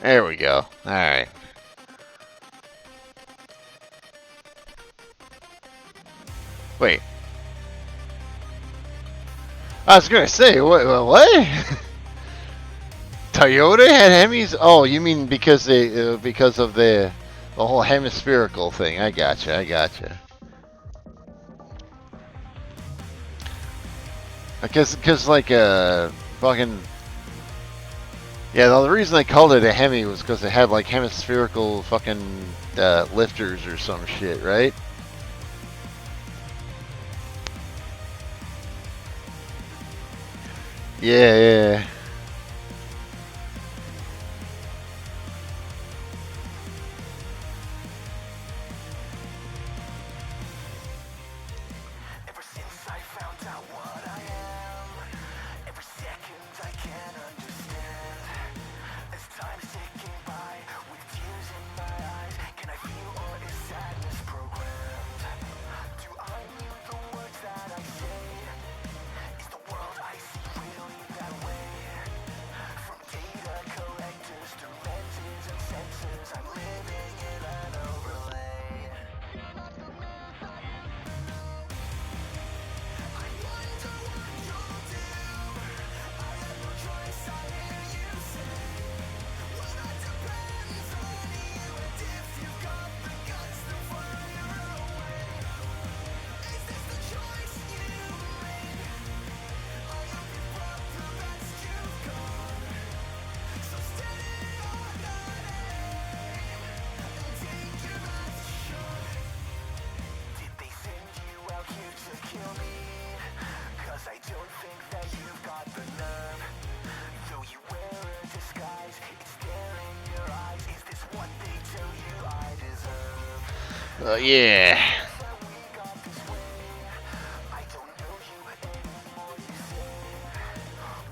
[SPEAKER 1] There we go. Alright. Wait. I was gonna say, what? Toyota had Hemis? Oh, you mean because because of the whole hemispherical thing? I gotcha. Because like fucking Yeah, the reason they called it a Hemi was because it had like hemispherical fucking lifters or some shit, right? Yeah, yeah.
[SPEAKER 2] Ever since I found out what I am, every second I can understand. As time's ticking by, with tears in my eyes, can I feel or is sadness programmed? Do I mean the words that I say? Is the world I see really that way? From data collectors to lenses and sensors, I'm living in an overlay. Did they send you out here to kill me? 'Cause I don't think that you've got the nerve. Though you wear a disguise, it's there in your eyes. Is this what they tell you I deserve?
[SPEAKER 1] Yeah.
[SPEAKER 2] That we got this way. I don't know you anymore, you say.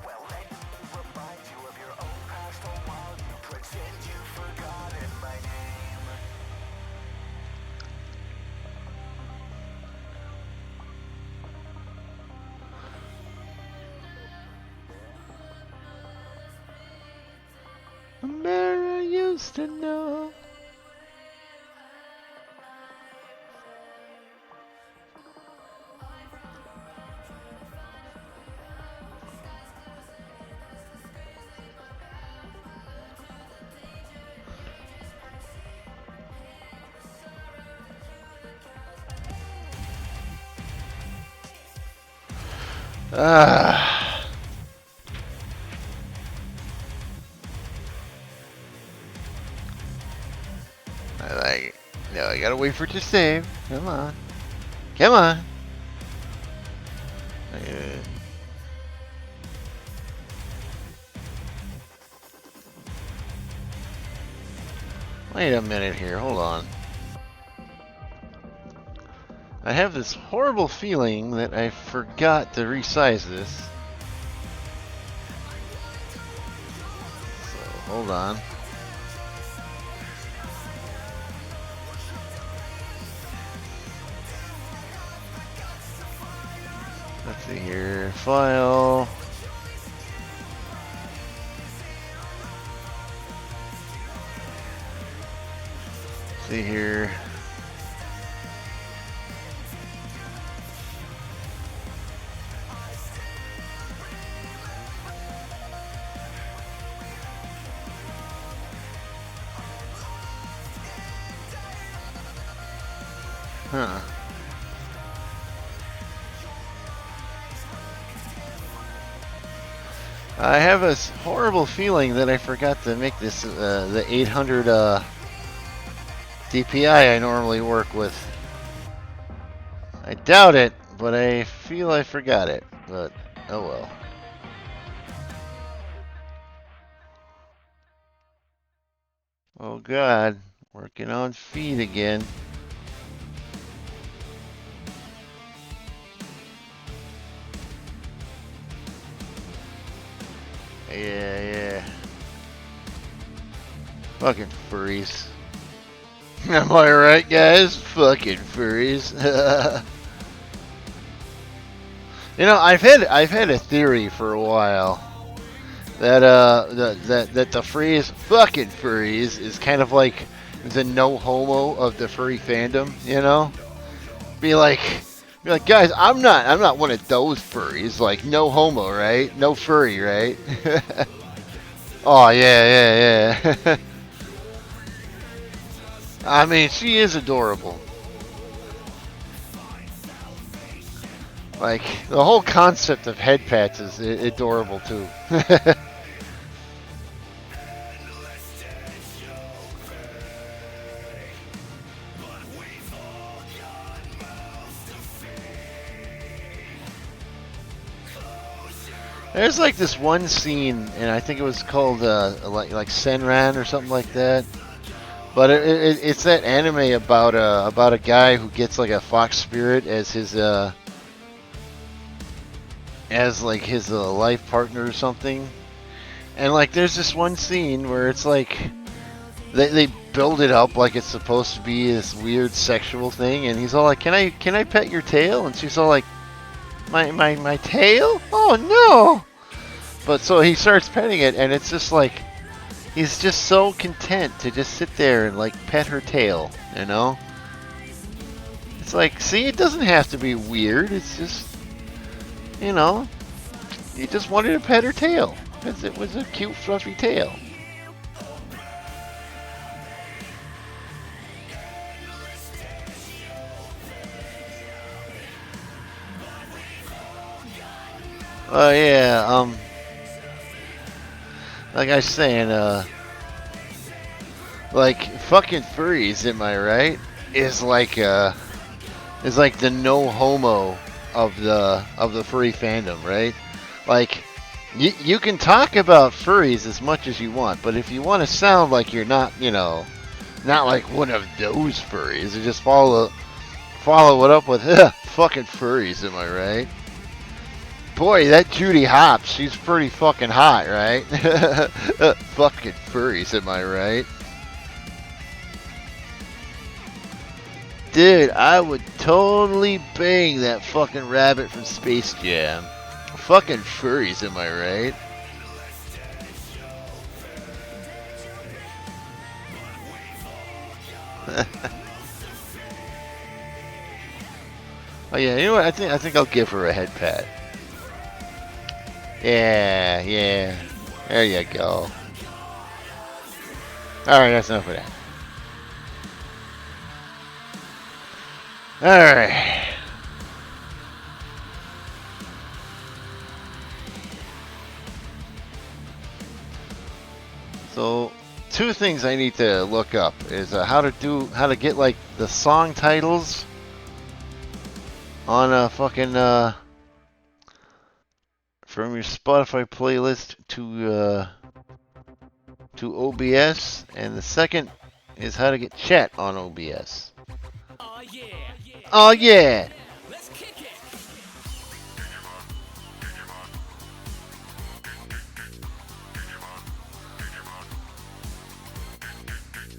[SPEAKER 2] Well, let me remind you of your own past, or while you pretend you've forgotten my name.
[SPEAKER 1] Mary used to know. Ah. I like it. No, I gotta wait for it to save. Come on. Come on. Wait a minute here. Hold on. I have this horrible feeling that I forgot to resize this. So, hold on. Let's see here. File. See here. Huh. I have a horrible feeling that I forgot to make this the 800 DPI I normally work with. I doubt it, but I feel I forgot it. But oh well. Oh God, working on feed again. Yeah. Fucking furries. Am I right, guys? Fucking furries. You know, I've had a theory for a while that that the phrase "fucking furries" is kind of like the no homo of the furry fandom. You know, be like, guys, I'm not one of those furries. Like, no homo, right? No furry, right? Oh yeah. I mean, she is adorable. Like, the whole concept of head pats is adorable too. There's like this one scene, and I think it was called like Senran or something like that. But it's that anime about a guy who gets like a fox spirit as his life partner or something. And like there's this one scene where it's like they build it up like it's supposed to be this weird sexual thing, and he's all like, "Can I pet your tail?" And she's all like, "My tail? Oh no!" But so he starts petting it, and it's just like he's just so content to just sit there and like pet her tail, you know? It's like, see, it doesn't have to be weird. It's just, you know, he just wanted to pet her tail because it was a cute, fluffy tail. Oh yeah, like I was saying, like fucking furries, am I right? Is like the no homo of the furry fandom, right? Like you can talk about furries as much as you want, but if you want to sound like you're not, you know, not like one of those furries, you just follow it up with fucking furries, am I right? Boy, that Judy Hopps, she's pretty fucking hot, right? Fucking furries, am I right? Dude, I would totally bang that fucking rabbit from Space Jam. Fucking furries, am I right? Oh yeah, you know what? I think I'll give her a head pat. Yeah. There you go. Alright, that's enough of that. Alright. So, two things I need to look up is how to get like the song titles on a fucking from your Spotify playlist to OBS, and the second is how to get chat on OBS.
[SPEAKER 2] Oh yeah.
[SPEAKER 1] Oh yeah.
[SPEAKER 2] Let's kick it.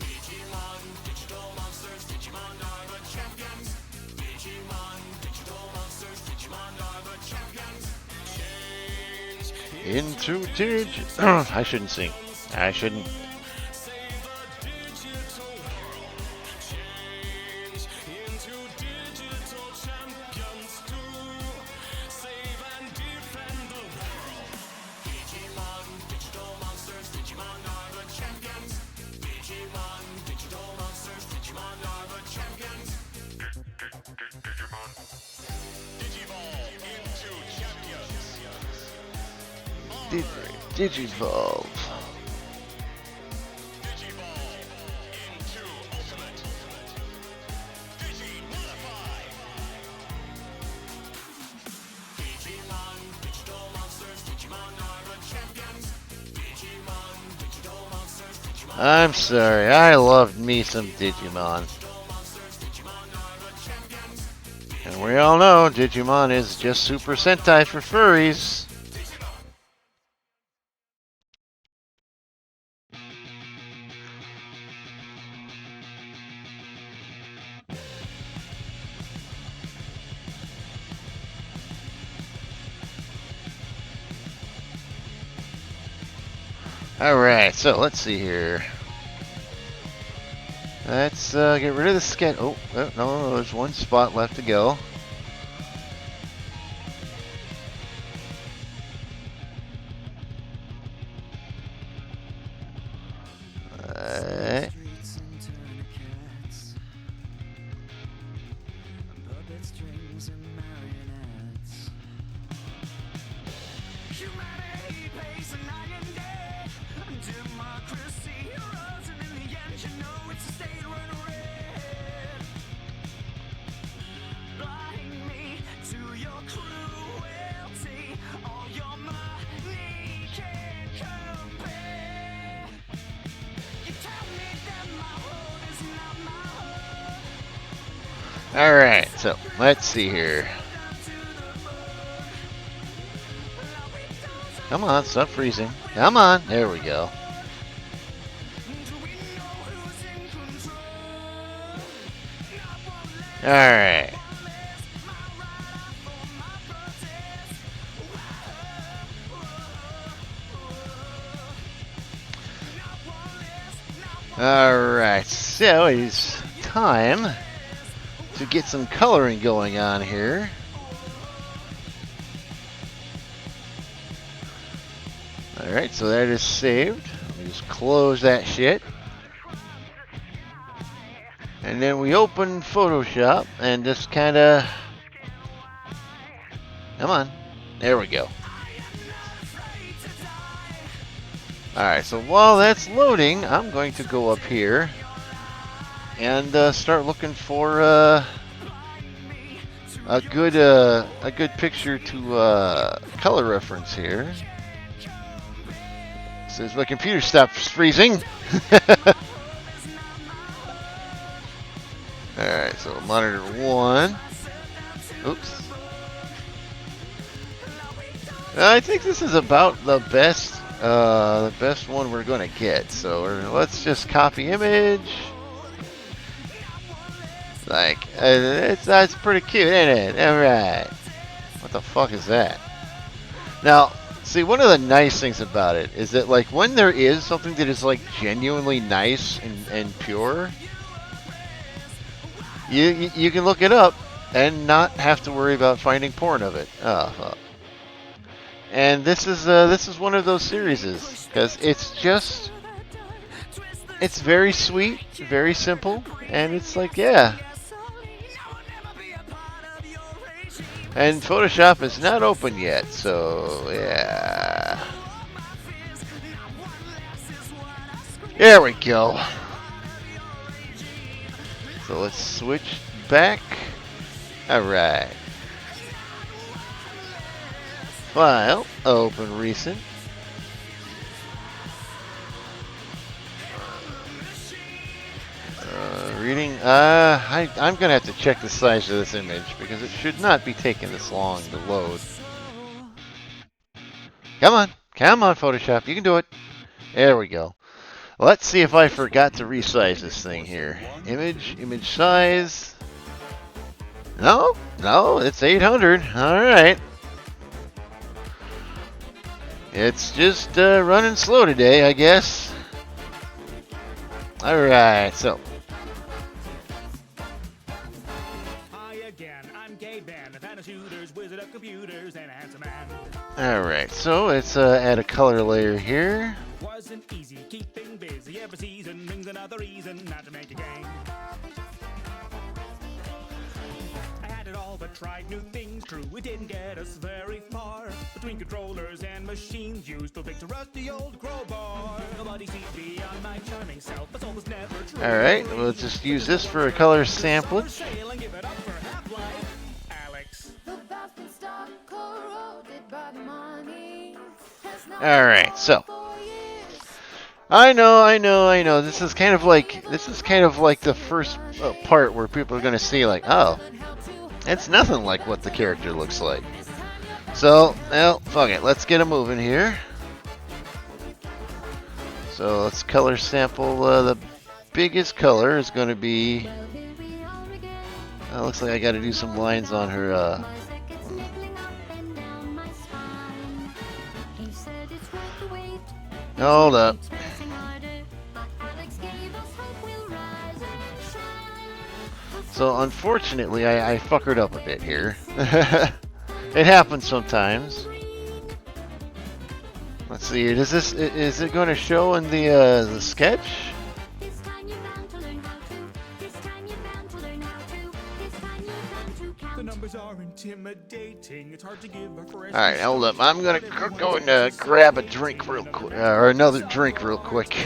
[SPEAKER 2] Digimon, digital monsters, Digimon are the champions. Digimon, digital monsters, Digimon are the champions. Change
[SPEAKER 1] Into dig. I shouldn't sing. I shouldn't.
[SPEAKER 2] save the digital world. Change into digital champions too. Save and defend the world. Digimon, digital monsters, Digimon are the champions. Digimon, digital monsters, Digimon are the champions. Digivolve into champions.
[SPEAKER 1] Digivolve.
[SPEAKER 2] Digivolve into ultimate. Digimodify. Digimon, digital monsters, Digimon are the champions. Digimon, digital monsters, Digimon
[SPEAKER 1] I'm sorry. I loved me some Digimon.
[SPEAKER 2] monsters, Digimon are the champions.
[SPEAKER 1] And we all know Digimon is just Super Sentai for furries. Alright, so let's see here. Let's get rid of the sketch. Oh, no, there's one spot left to go. Alright.
[SPEAKER 2] Humanity pays a night and day. Democracy, heroes, and in the end, you know it's a state run red. By
[SPEAKER 1] Alright, so let's see here. Come on, stop freezing. Come on, there we go. Alright. Alright, so it's time to get some coloring going on here. Alright, so that is saved. Let me just close that shit. And then we open Photoshop and just kind of... Come on. There we go. Alright, so while that's loading, I'm going to go up here and start looking for a good picture to color reference here. Since my computer stops freezing. Alright, so monitor 1. Oops. I think this is about the best one we're going to get. So let's just copy image. Like, that's pretty cute, ain't it? Alright. What the fuck is that? Now, see, one of the nice things about it is that, like, when there is something that is, like, genuinely nice and pure, you can look it up and not have to worry about finding porn of it. Oh, fuck. And this is one of those series, because it's very sweet, very simple, and it's like, yeah. And Photoshop is not open yet, so yeah. There we go. So let's switch back. Alright. File, open recent. Reading. I'm gonna have to check the size of this image because it should not be taking this long to load. Come on, Photoshop, you can do it. There we go. Let's see if I forgot to resize this thing here. Image size. No, it's 800. All right. It's just running slow today, I guess. All right, so. Alright, so let's add a color layer here. Wasn't easy keeping busy. Every season brings another reason not to make a game. I had it all but tried new things. True, it didn't get us very far. Between controllers and machines used to pick to rusty old crowbar. Nobody sees beyond my charming self. My soul was never true. Alright, we'll just use this for a color samplage. Alright, so I know. This is kind of like the first part where people are going to see, like, oh, it's nothing like what the character looks like. So, well, fuck it. Let's get it moving here. So let's color sample. The biggest color is going to be. Looks like I got to do some lines on her. Hold up. So unfortunately, I fuckered up a bit here. It happens sometimes. Let's see. Is it going to show in the sketch? Alright, hold up. I'm gonna go and grab a drink real quick, or another drink real quick.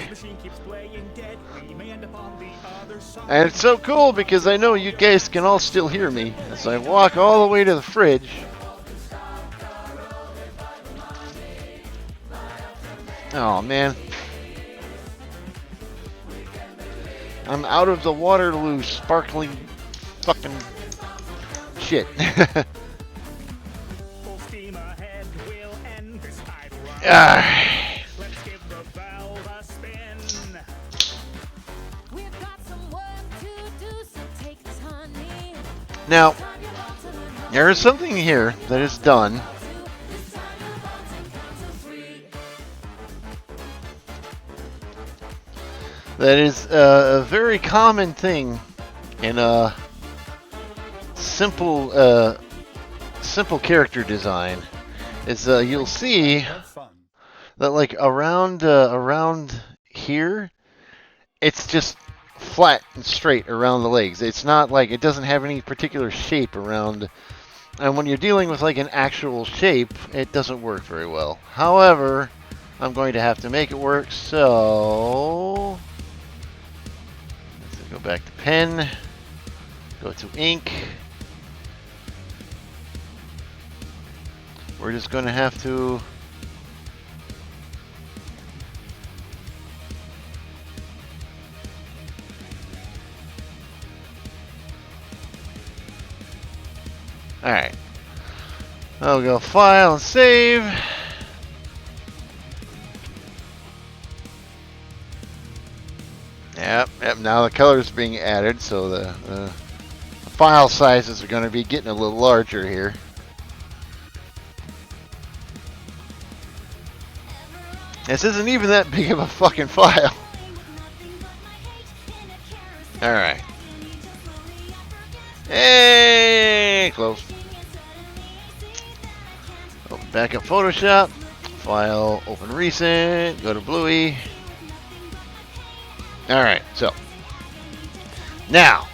[SPEAKER 1] And it's so cool because I know you guys can all still hear me as I walk all the way to the fridge. Oh man. I'm out of the Waterloo sparkling fucking shit.
[SPEAKER 2] Full steam ahead, we'll end this idle run.
[SPEAKER 1] Ah,
[SPEAKER 2] Let's give the valve a spin.
[SPEAKER 4] We've got some work to do, so take this, honey.
[SPEAKER 1] now,
[SPEAKER 4] Time you're about to learn how
[SPEAKER 1] there is something here that is done.
[SPEAKER 4] to. This time you're about to count to 3.
[SPEAKER 1] That is a very common thing in simple character design. Is you'll see that like around here, it's just flat and straight around the legs. It's not like it doesn't have any particular shape around. And when you're dealing with like an actual shape, it doesn't work very well. However, I'm going to have to make it work, so let's go back to pen, go to ink. We're just going to have to alright. I'll go file and save. Yep, now the color's being added, so the file sizes are going to be getting a little larger here. This isn't even that big of a fucking file. Alright. Hey, close. Open back up Photoshop. File, open recent, go to Bluey. Alright, so. Now.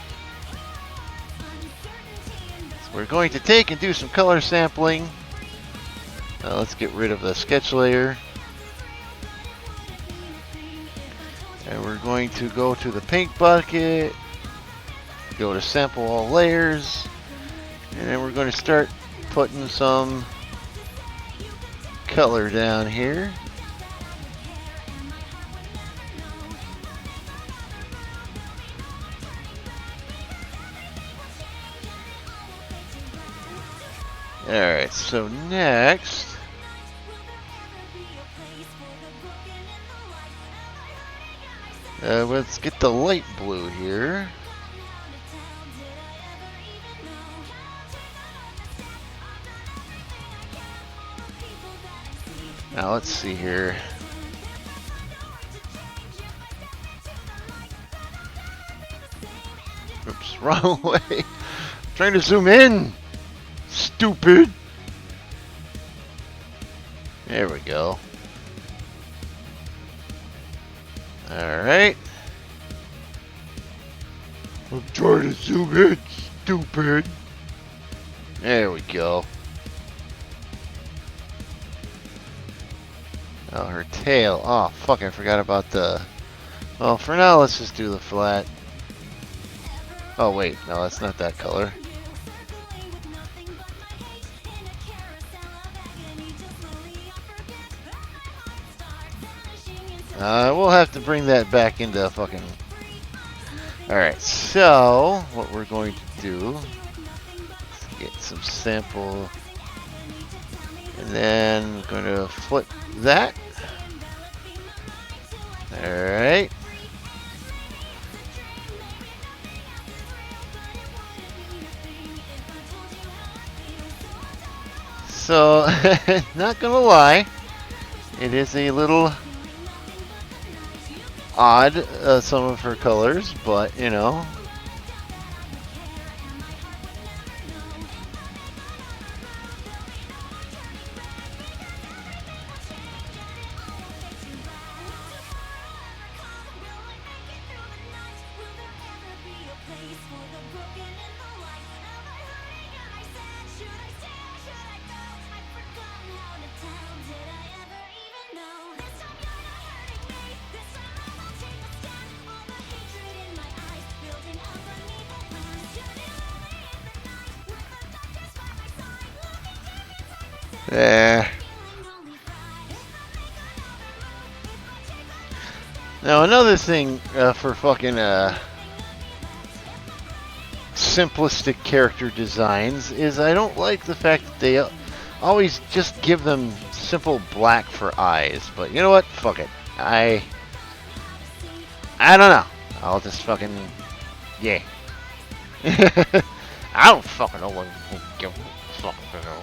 [SPEAKER 1] We're going to take and do some color sampling. Let's get rid of the sketch layer. And we're going to go to the paint bucket. Go to sample all layers. And then we're going to start putting some color down here. Alright, so next, let's get the light blue here. Now let's see here. Oops, wrong way. Trying to zoom in. Stupid. There we go. Alright. I'm trying to zoom in, stupid. There we go. Oh, her tail. Oh, fuck, I forgot about the... Well, for now, let's just do the flat. Oh, wait. No, that's not that color. We'll have to bring that back into fucking... Alright, so what we're going to do is get some sample, and then we're going to flip that. Alright. So, not gonna lie, it is a little odd, some of her colors, but you know. There. Now another thing for fucking simplistic character designs is I don't like the fact that they always just give them simple black for eyes. But you know what? Fuck it. I don't know. I'll just fucking yeah. I don't fucking know what fucking know.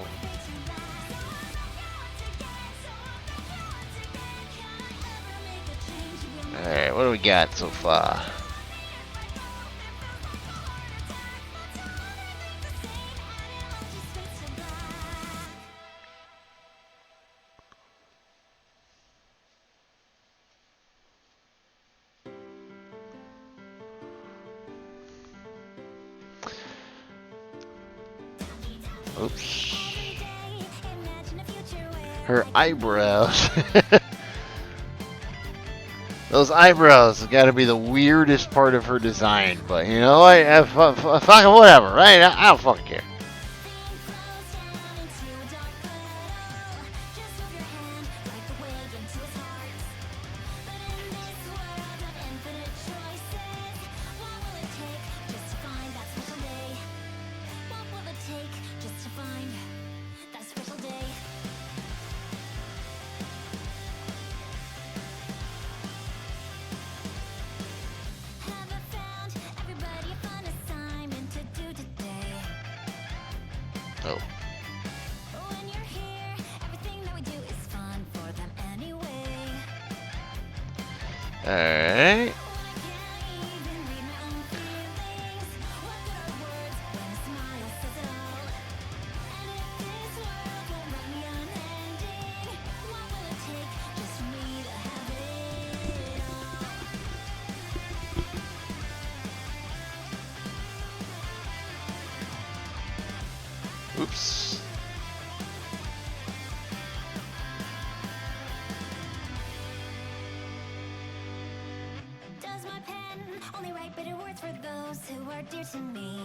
[SPEAKER 1] Alright, what do we got so far? Oops. Her eyebrows. Those eyebrows have got to be the weirdest part of her design, but you know, fucking whatever, right? I don't fucking care. Oh.
[SPEAKER 4] When you're here, everything that we do is fun for them anyway.
[SPEAKER 1] Alright. Oops.
[SPEAKER 4] Does my pen only write bitter words for those who are dear to me?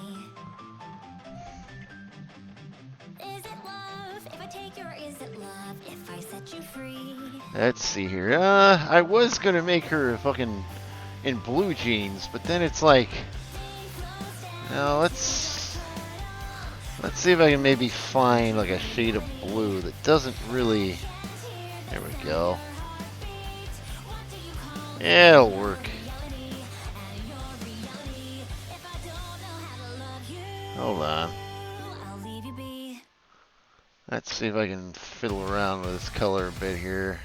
[SPEAKER 4] Is it love if I take you, or is it love if I set you free?
[SPEAKER 1] Let's see here. I was gonna make her fucking in blue jeans, but then it's like, now let's see if I can maybe find like a shade of blue that doesn't really. There we go. Yeah, it'll work. Hold on. Let's see if I can fiddle around with this color a bit here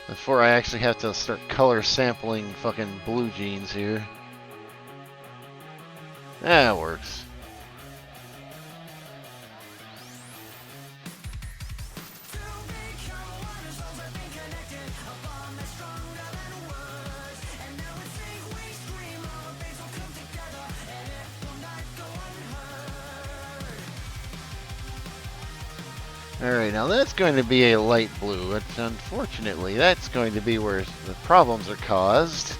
[SPEAKER 1] before I actually have to start color sampling fucking blue jeans here. That works. Alright, now that's going to be a light blue, but unfortunately that's going to be where the problems are caused.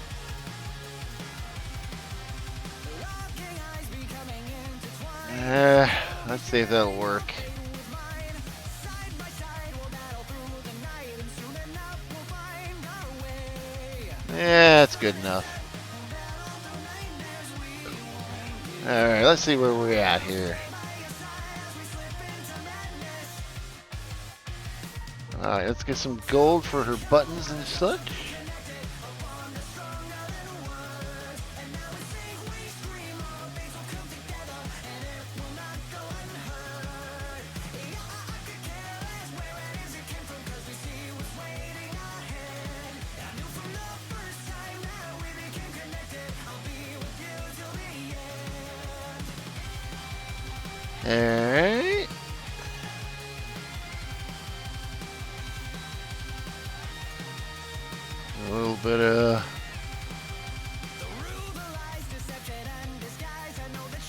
[SPEAKER 1] Let's see if that'll work. Yeah, that's good enough. Alright, let's see where we're at here. Alright, let's get some gold for her buttons and such. Alright. A little bit of...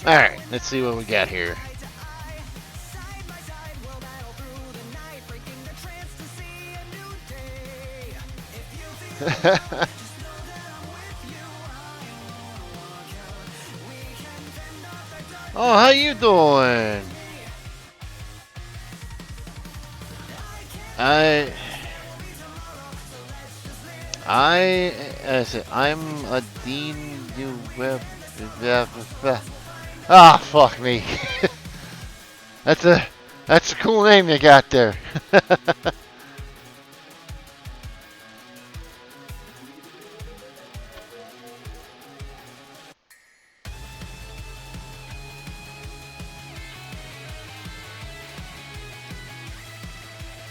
[SPEAKER 1] Alright, let's see what we got here. Oh, how you doing? I'm a Dean New Web Ah, fuck me. That's a cool name you got there.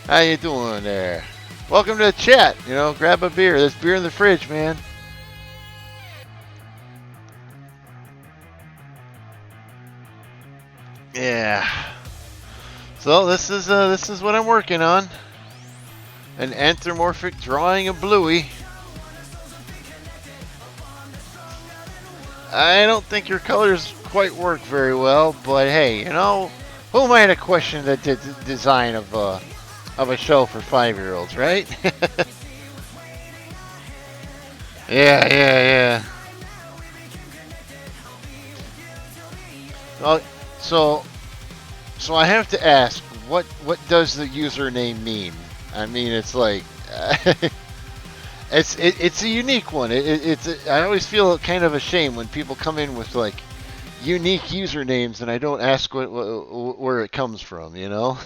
[SPEAKER 1] How you doing there? Welcome to the chat. You know, grab a beer. There's beer in the fridge, man. Yeah. So this is what I'm working on. An anthropomorphic drawing of Bluey. I don't think your colors quite work very well, but hey, you know, who am I to question the design of a show for 5-year-olds, right? Yeah. Well, so I have to ask, what does the username mean? I mean, it's like it's a unique one. I always feel kind of ashamed when people come in with like unique usernames and I don't ask where it comes from, you know?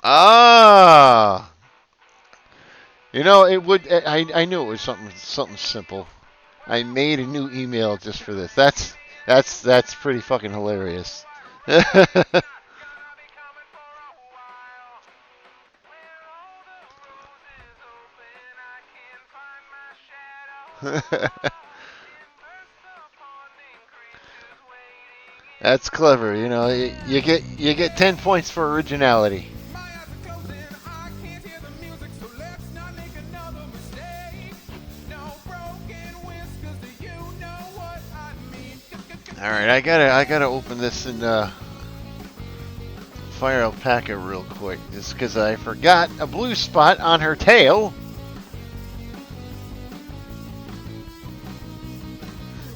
[SPEAKER 1] Ah, you know, it would. I knew it was something simple. I made a new email just for this. That's pretty fucking hilarious. That's clever. You know, you get 10 points for originality. All right, I gotta open this and fire alpaca real quick, just because I forgot a blue spot on her tail.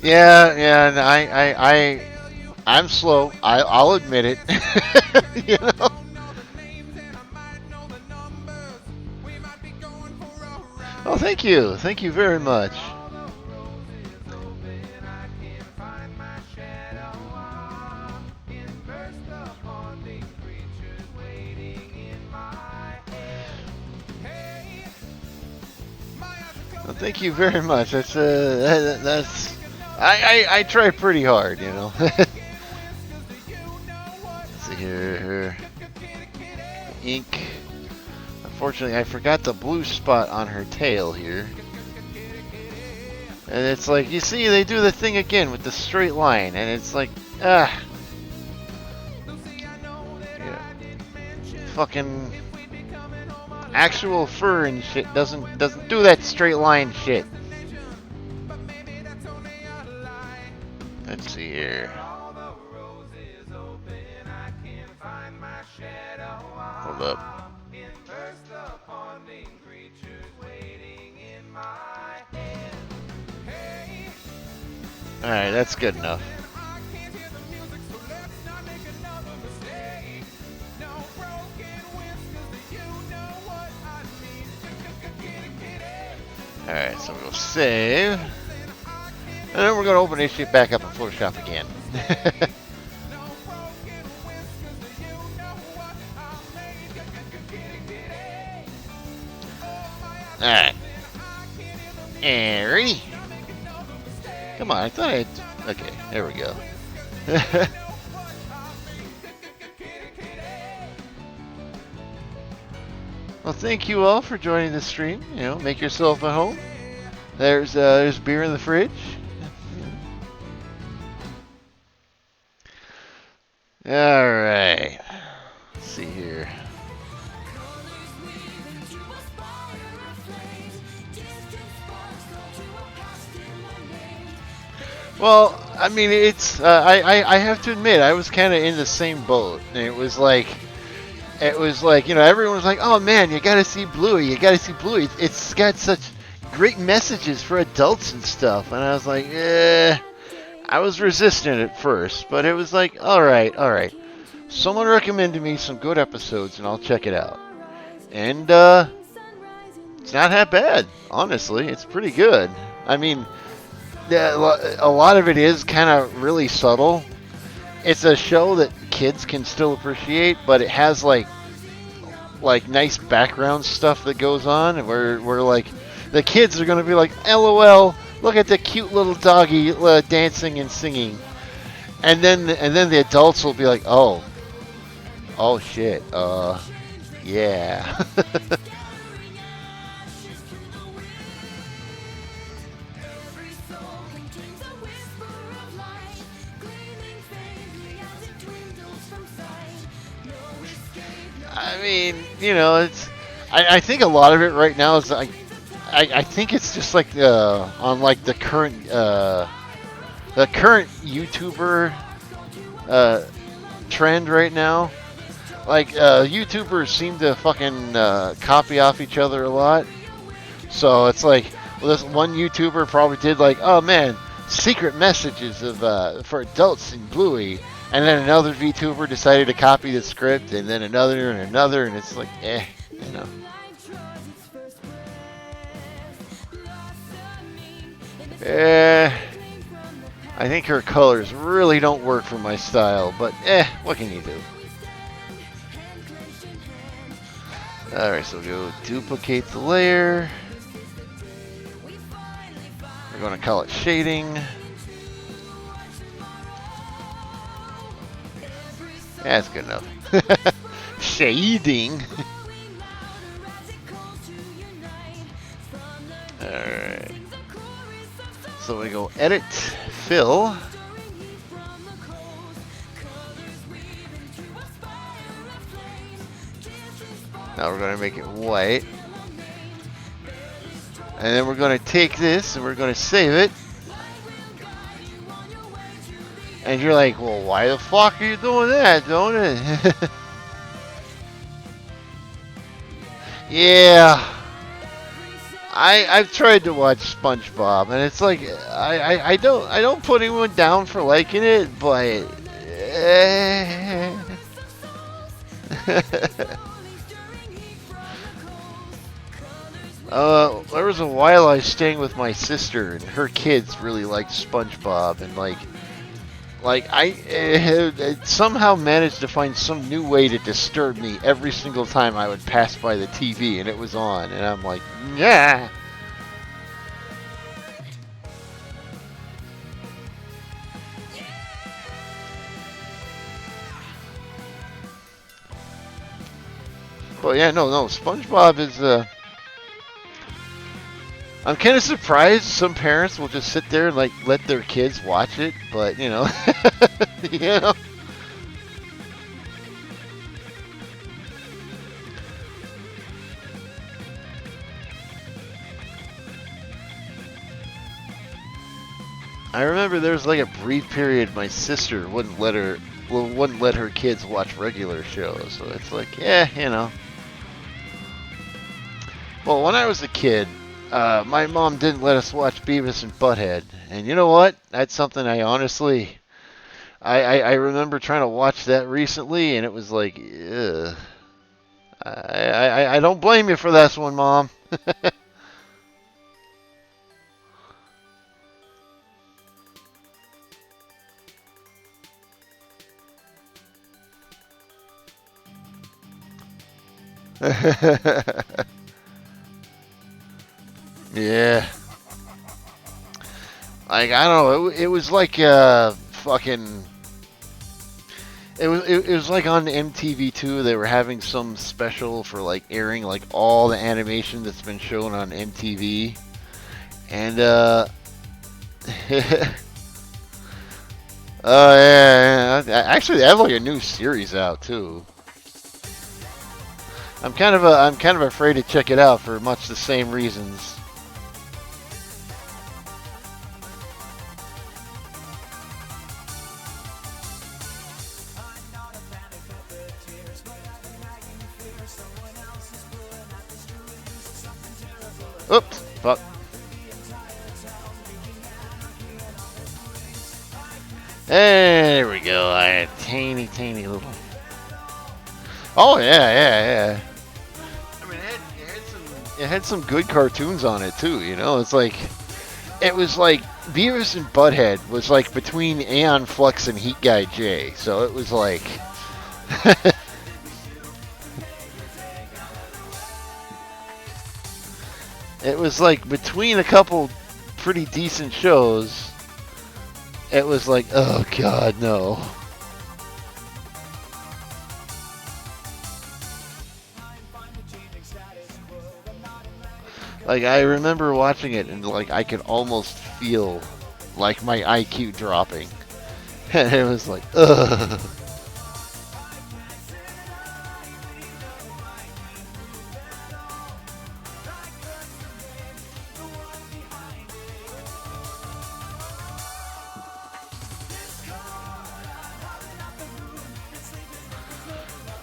[SPEAKER 1] Yeah, and I'm slow. I'll admit it. You know. Oh, thank you very much. Well, thank you very much. That's I try pretty hard, you know. Let's see here. Ink. Unfortunately, I forgot the blue spot on her tail here. And it's like, you see, they do the thing again with the straight line, and it's like, yeah. Fucking actual fur and shit doesn't do that straight line shit. Let's see here. Hold up. Alright, that's good enough. Alright, so we'll save. And then we're going to open this shit back up in Photoshop again. Alright. And ready? Come on, I thought I had... Okay, there we go. Well, thank you all for joining the stream. You know, make yourself at home. There's beer in the fridge. All right. Let's see here. Well, I mean, it's I have to admit, I was kind of in the same boat. And it was like, you know, everyone was like, oh man, you gotta see Bluey, you gotta see Bluey. It's got such great messages for adults and stuff. And I was like, I was resistant at first, but it was like, all right. someone recommended me some good episodes, and I'll check it out. And it's not that bad, honestly. It's pretty good. I mean, a lot of it is kind of really subtle. It's a show that kids can still appreciate, but it has like nice background stuff that goes on, where like the kids are gonna be like, LOL, look at the cute little doggy dancing and singing, and then the adults will be like, oh shit, yeah. I mean, you know, it's. I think a lot of it right now is I think it's just like on like the current YouTuber trend right now. Like YouTubers seem to fucking copy off each other a lot. So it's like, well, this one YouTuber probably did like, oh man, secret messages of for adults in Bluey. And then another VTuber decided to copy the script, and then another, and it's like, you know. I think her colors really don't work for my style, but what can you do? Alright, so we'll go duplicate the layer. We're going to call it shading. That's good enough. Shading. Alright. So we go edit, fill. Now we're going to make it white. And then we're going to take this and we're going to save it. And you're like, well, why the fuck are you doing that, don't it? Yeah. I've tried to watch SpongeBob, and it's like I don't put anyone down for liking it, but there was a while I was staying with my sister, and her kids really liked SpongeBob, and like I somehow managed to find some new way to disturb me every single time I would pass by the TV and it was on, and I'm like, yeah. But yeah, no, SpongeBob is I'm kind of surprised some parents will just sit there and like let their kids watch it, but you know, you know. I remember there was like a brief period my sister wouldn't let her kids watch regular shows, so it's like, yeah, you know. Well, when I was a kid, my mom didn't let us watch Beavis and Butthead, and you know what? That's something I honestly, I remember trying to watch that recently, and it was like, ugh. I don't blame you for this one, Mom. Yeah. Like, I don't know, it was like fucking it was like on MTV2 they were having some special for like airing like all the animation that's been shown on MTV. And oh yeah, actually they have like a new series out too. I'm kind of afraid to check it out for much the same reasons. Oops, fuck. There we go. I had tiny little Oh yeah, yeah, yeah. I mean, it had some good cartoons on it too. You know, it's like it was like Beavis and Butthead was like between Aeon Flux and Heat Guy J. So it was like. It was like between a couple pretty decent shows. It was like, oh god, no. Like, I remember watching it and like I could almost feel like my IQ dropping. And it was like, ugh.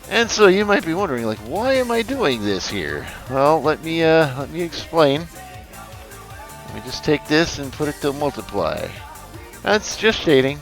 [SPEAKER 1] And so you might be wondering, like, why am I doing this here? Well, let me explain. Let me just take this and put it to multiply. That's just shading.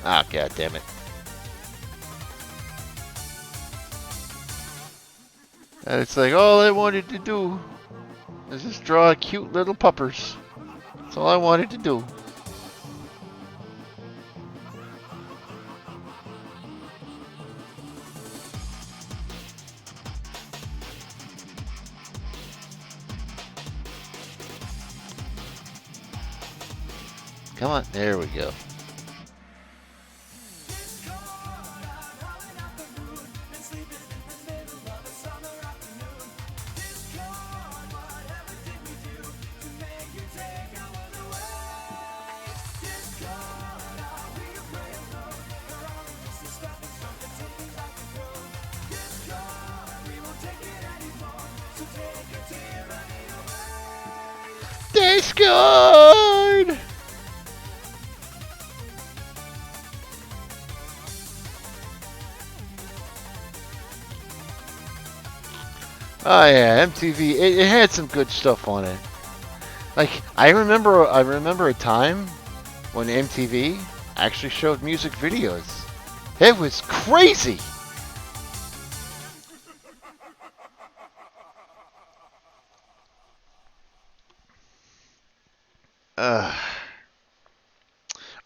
[SPEAKER 1] Ah, god damn it. And it's like, all I wanted to do is just draw cute little puppers. That's all I wanted to do. Come on, there we go. Discord! Oh yeah, MTV. It had some good stuff on it. Like I remember a time when MTV actually showed music videos. It was crazy.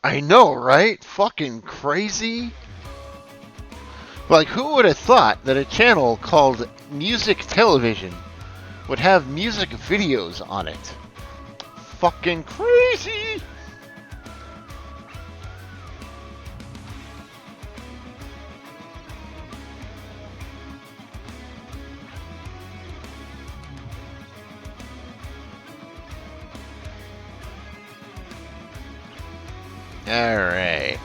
[SPEAKER 1] I know, right? Fucking crazy. Like, who would have thought that a channel called Music Television would have music videos on it? Fucking crazy! Alright.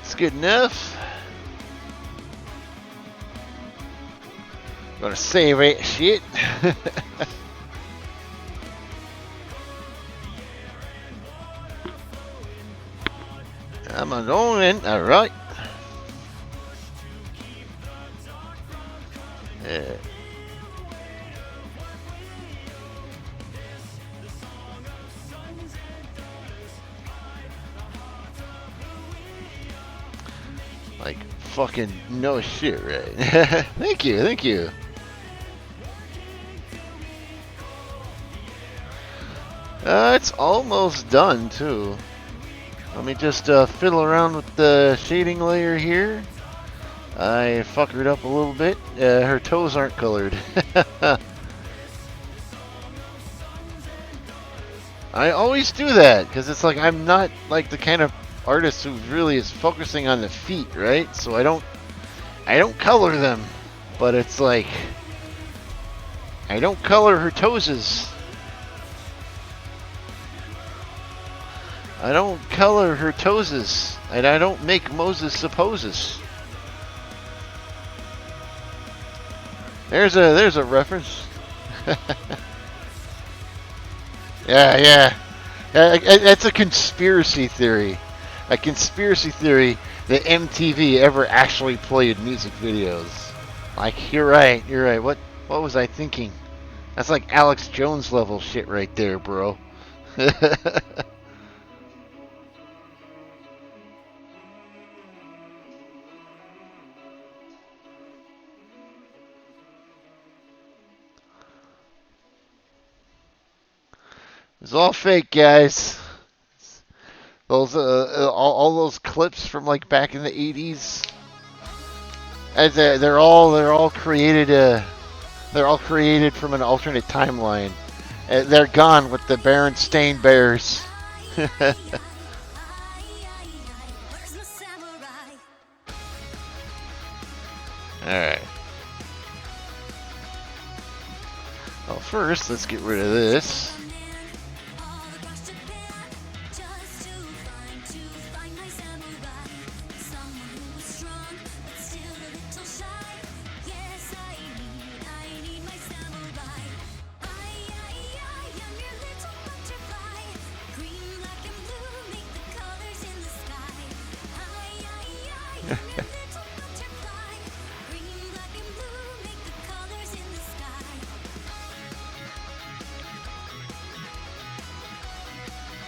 [SPEAKER 1] It's good enough. Gonna save that shit. I'm going in. Alright. Like, fucking no shit, right? Thank you, thank you. It's almost done, too. Let me just fiddle around with the shading layer here. I fucked it up a little bit. Her toes aren't colored. I always do that, because it's like I'm not like the kind of artist who really is focusing on the feet, right? So I don't color them, but it's like I don't color her toeses. I don't color her toeses, and I don't make Moses supposes. There's a reference. Yeah. That's a conspiracy theory. A conspiracy theory that MTV ever actually played music videos. Like, you're right. What was I thinking? That's like Alex Jones level shit right there, bro. It's all fake, guys. Those all those clips from like back in the 80s. As they're all created from an alternate timeline. They're gone with the Berenstain Bears. Alright. Well, first, let's get rid of this.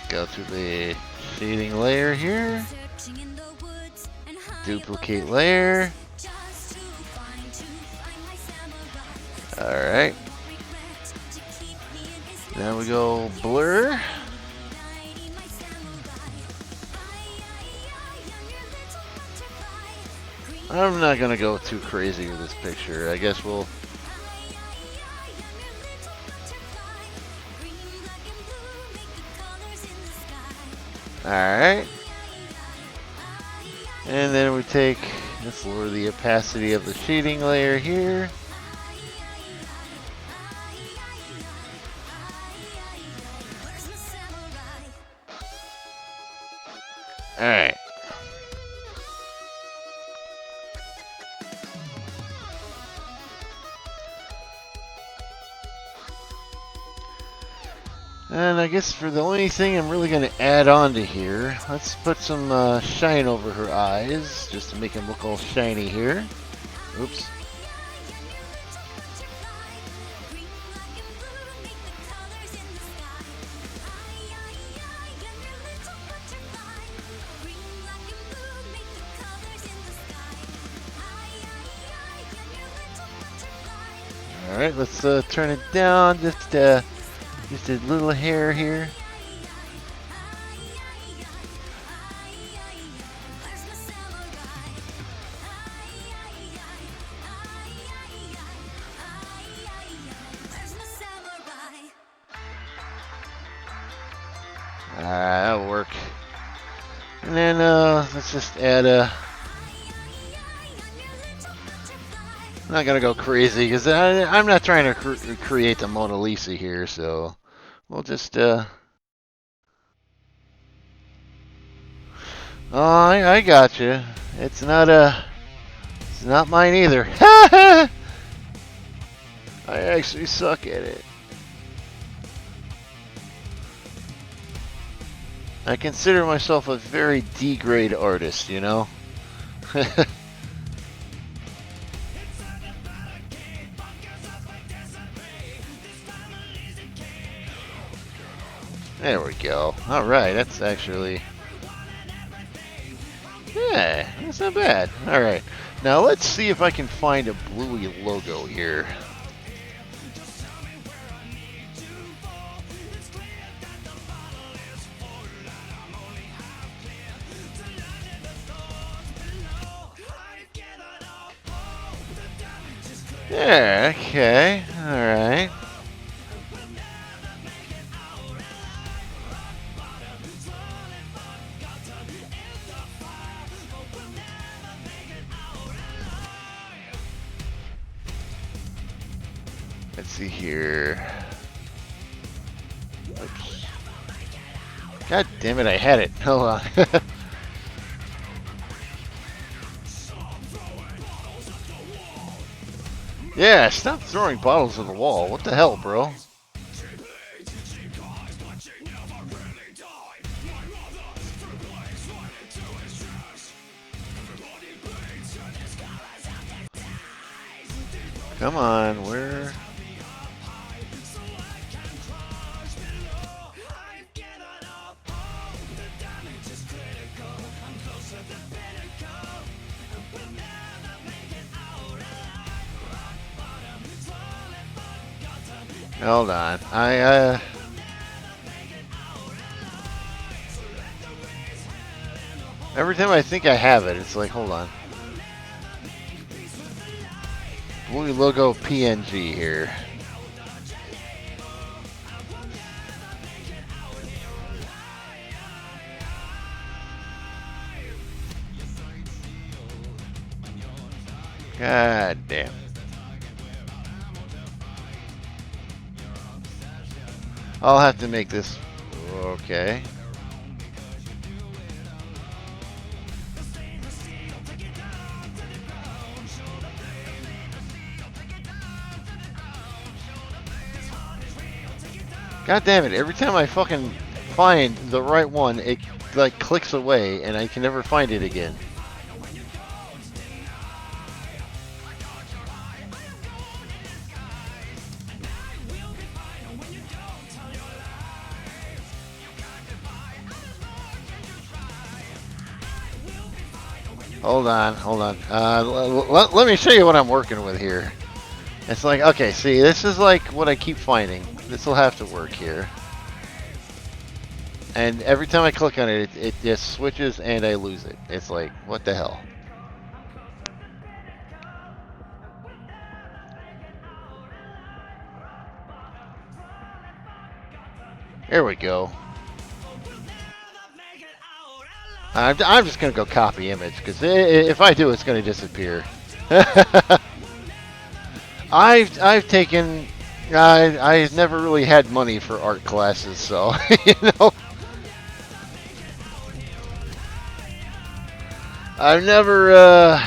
[SPEAKER 1] Go to the shading layer here. Duplicate layer. Alright. Now we go blur. I'm not gonna go too crazy with this picture. I guess we'll... Alright. And then we take, let's lower the opacity of the shading layer here. Alright. And I guess for the only thing I'm really going to add on to here, let's put some shine over her eyes, just to make them look all shiny here. Oops. Alright, let's turn it down, just a little hair here. That'll work. And then let's just add a... I'm not gonna go crazy because I'm not trying to create the Mona Lisa here, so we'll just oh, I got you. It's not mine either. I actually suck at it. I consider myself a very D-grade artist, you know. There we go. Alright, that's actually... Yeah, that's not bad. Alright, now let's see if I can find a Bluey logo here. Yeah, okay, alright. Let's see here. Oops. God damn it, I had it. Hold on. Yeah, stop throwing bottles at the wall. What the hell, bro? Come on, where? Hold on. Every time I think I have it, it's like, hold on. Bluey logo PNG here. God damn. I'll have to make this. Okay. God damn it, every time I fucking find the right one, it like clicks away and I can never find it again. Hold on, hold on. Let me show you what I'm working with here. It's like, okay, see, this is like what I keep finding. This will have to work here. And every time I click on it, it just switches and I lose it. It's like, what the hell? There we go. I'm just going to go copy image, because if I do, it's going to disappear. I've taken... I've never really had money for art classes, so, you know. I've never...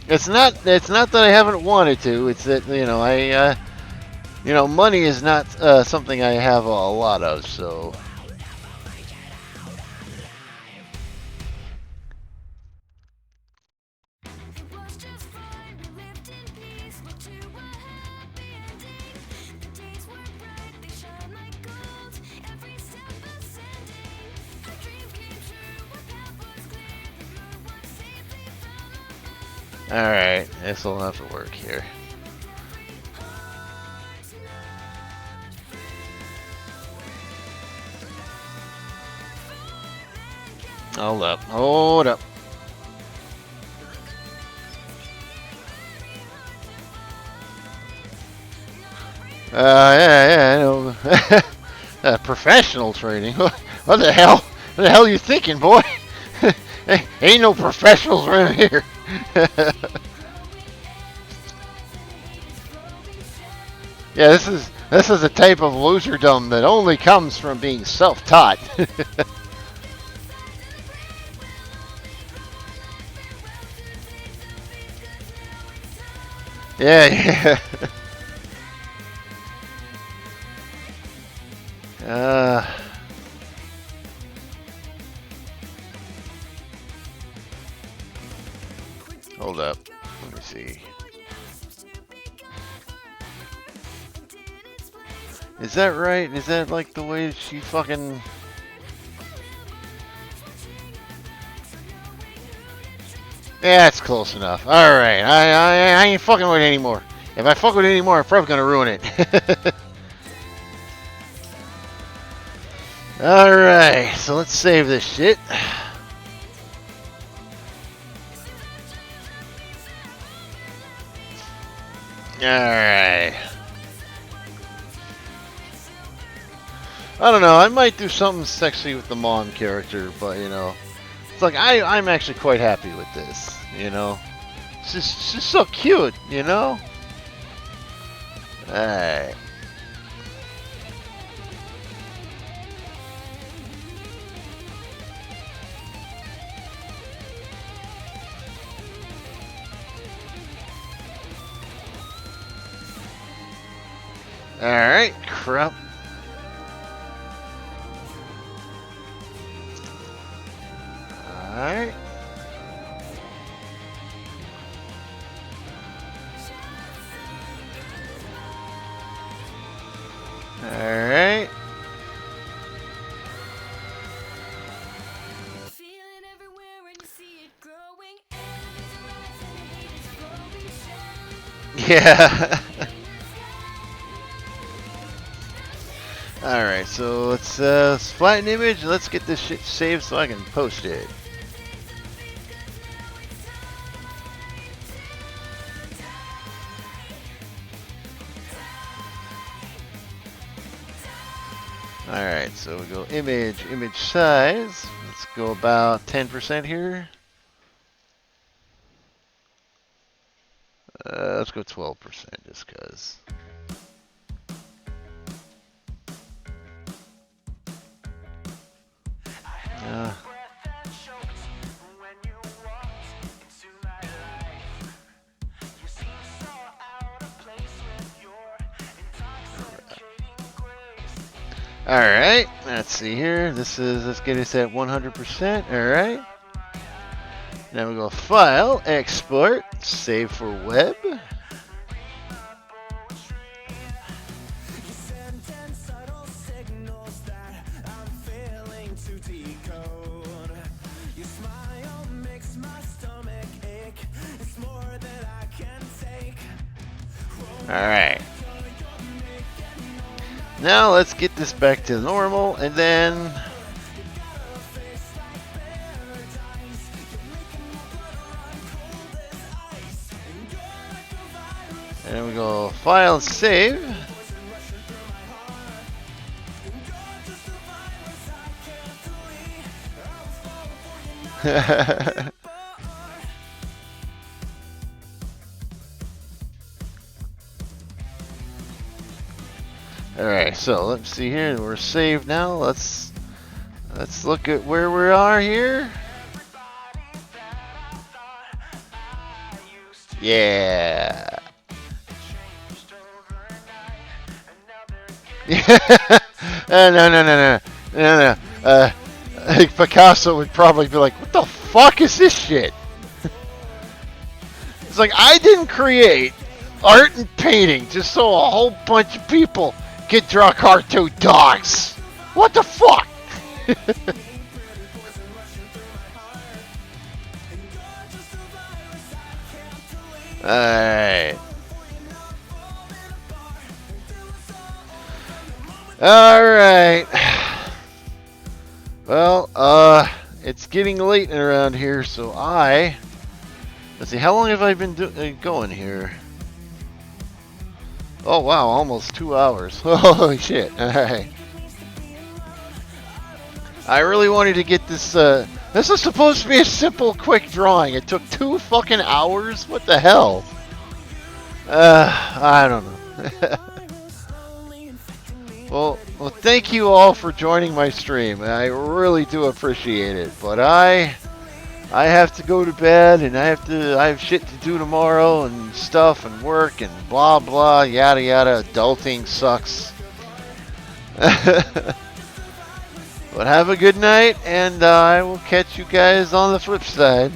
[SPEAKER 1] It's not that I haven't wanted to, it's that, you know, money is not something I have a lot of, so... Alright, this will have to work here. Hold up, hold up. Yeah, I know. Professional training? What the hell? What the hell are you thinking, boy? Ain't no professionals around here. Yeah, this is a type of loserdom that only comes from being self-taught. Yeah. Hold up. Let me see. Is that right? Is that like the way she fucking... Yeah, it's close enough. Alright, I ain't fucking with it anymore. If I fuck with it anymore, I'm probably gonna ruin it. Alright, so let's save this shit. Alright. I don't know, I might do something sexy with the mom character, but you know. It's like, I'm actually quite happy with this, you know. She's just so cute, you know. Alright. Alright, crap. Alright. Alright.
[SPEAKER 4] Feeling everywhere when you see it growing. Enemies arise and hate is flowing.
[SPEAKER 1] Yeah. Alright, so let's flatten image and let's get this shit saved so I can post it. Alright, so we go image size. Let's go about 10% here. Let's go 12% just because. Alright, let's see here. Let's get us at 100%. Alright. Now we go File, Export, Save for Web. Alright. Now let's get this back to normal and then we go File and Save. Alright, so let's see here. We're saved now. Let's look at where we are here. Yeah. No. I think Picasso would probably be like, "What the fuck is this shit?" It's like, I didn't create art and painting just so a whole bunch of people can draw cartoon dogs. What the fuck? Alright. Alright. Well, it's getting late around here, so let's see, how long have I been going here? Oh wow, almost 2 hours. Holy shit. Alright. I really wanted to get this, this is supposed to be a simple, quick drawing. It took 2 fucking hours? What the hell? I don't know. Well, thank you all for joining my stream. I really do appreciate it. But I have to go to bed, and I have shit to do tomorrow, and stuff, and work, and blah blah, yada yada. Adulting sucks. But have a good night, and I will catch you guys on the flip side.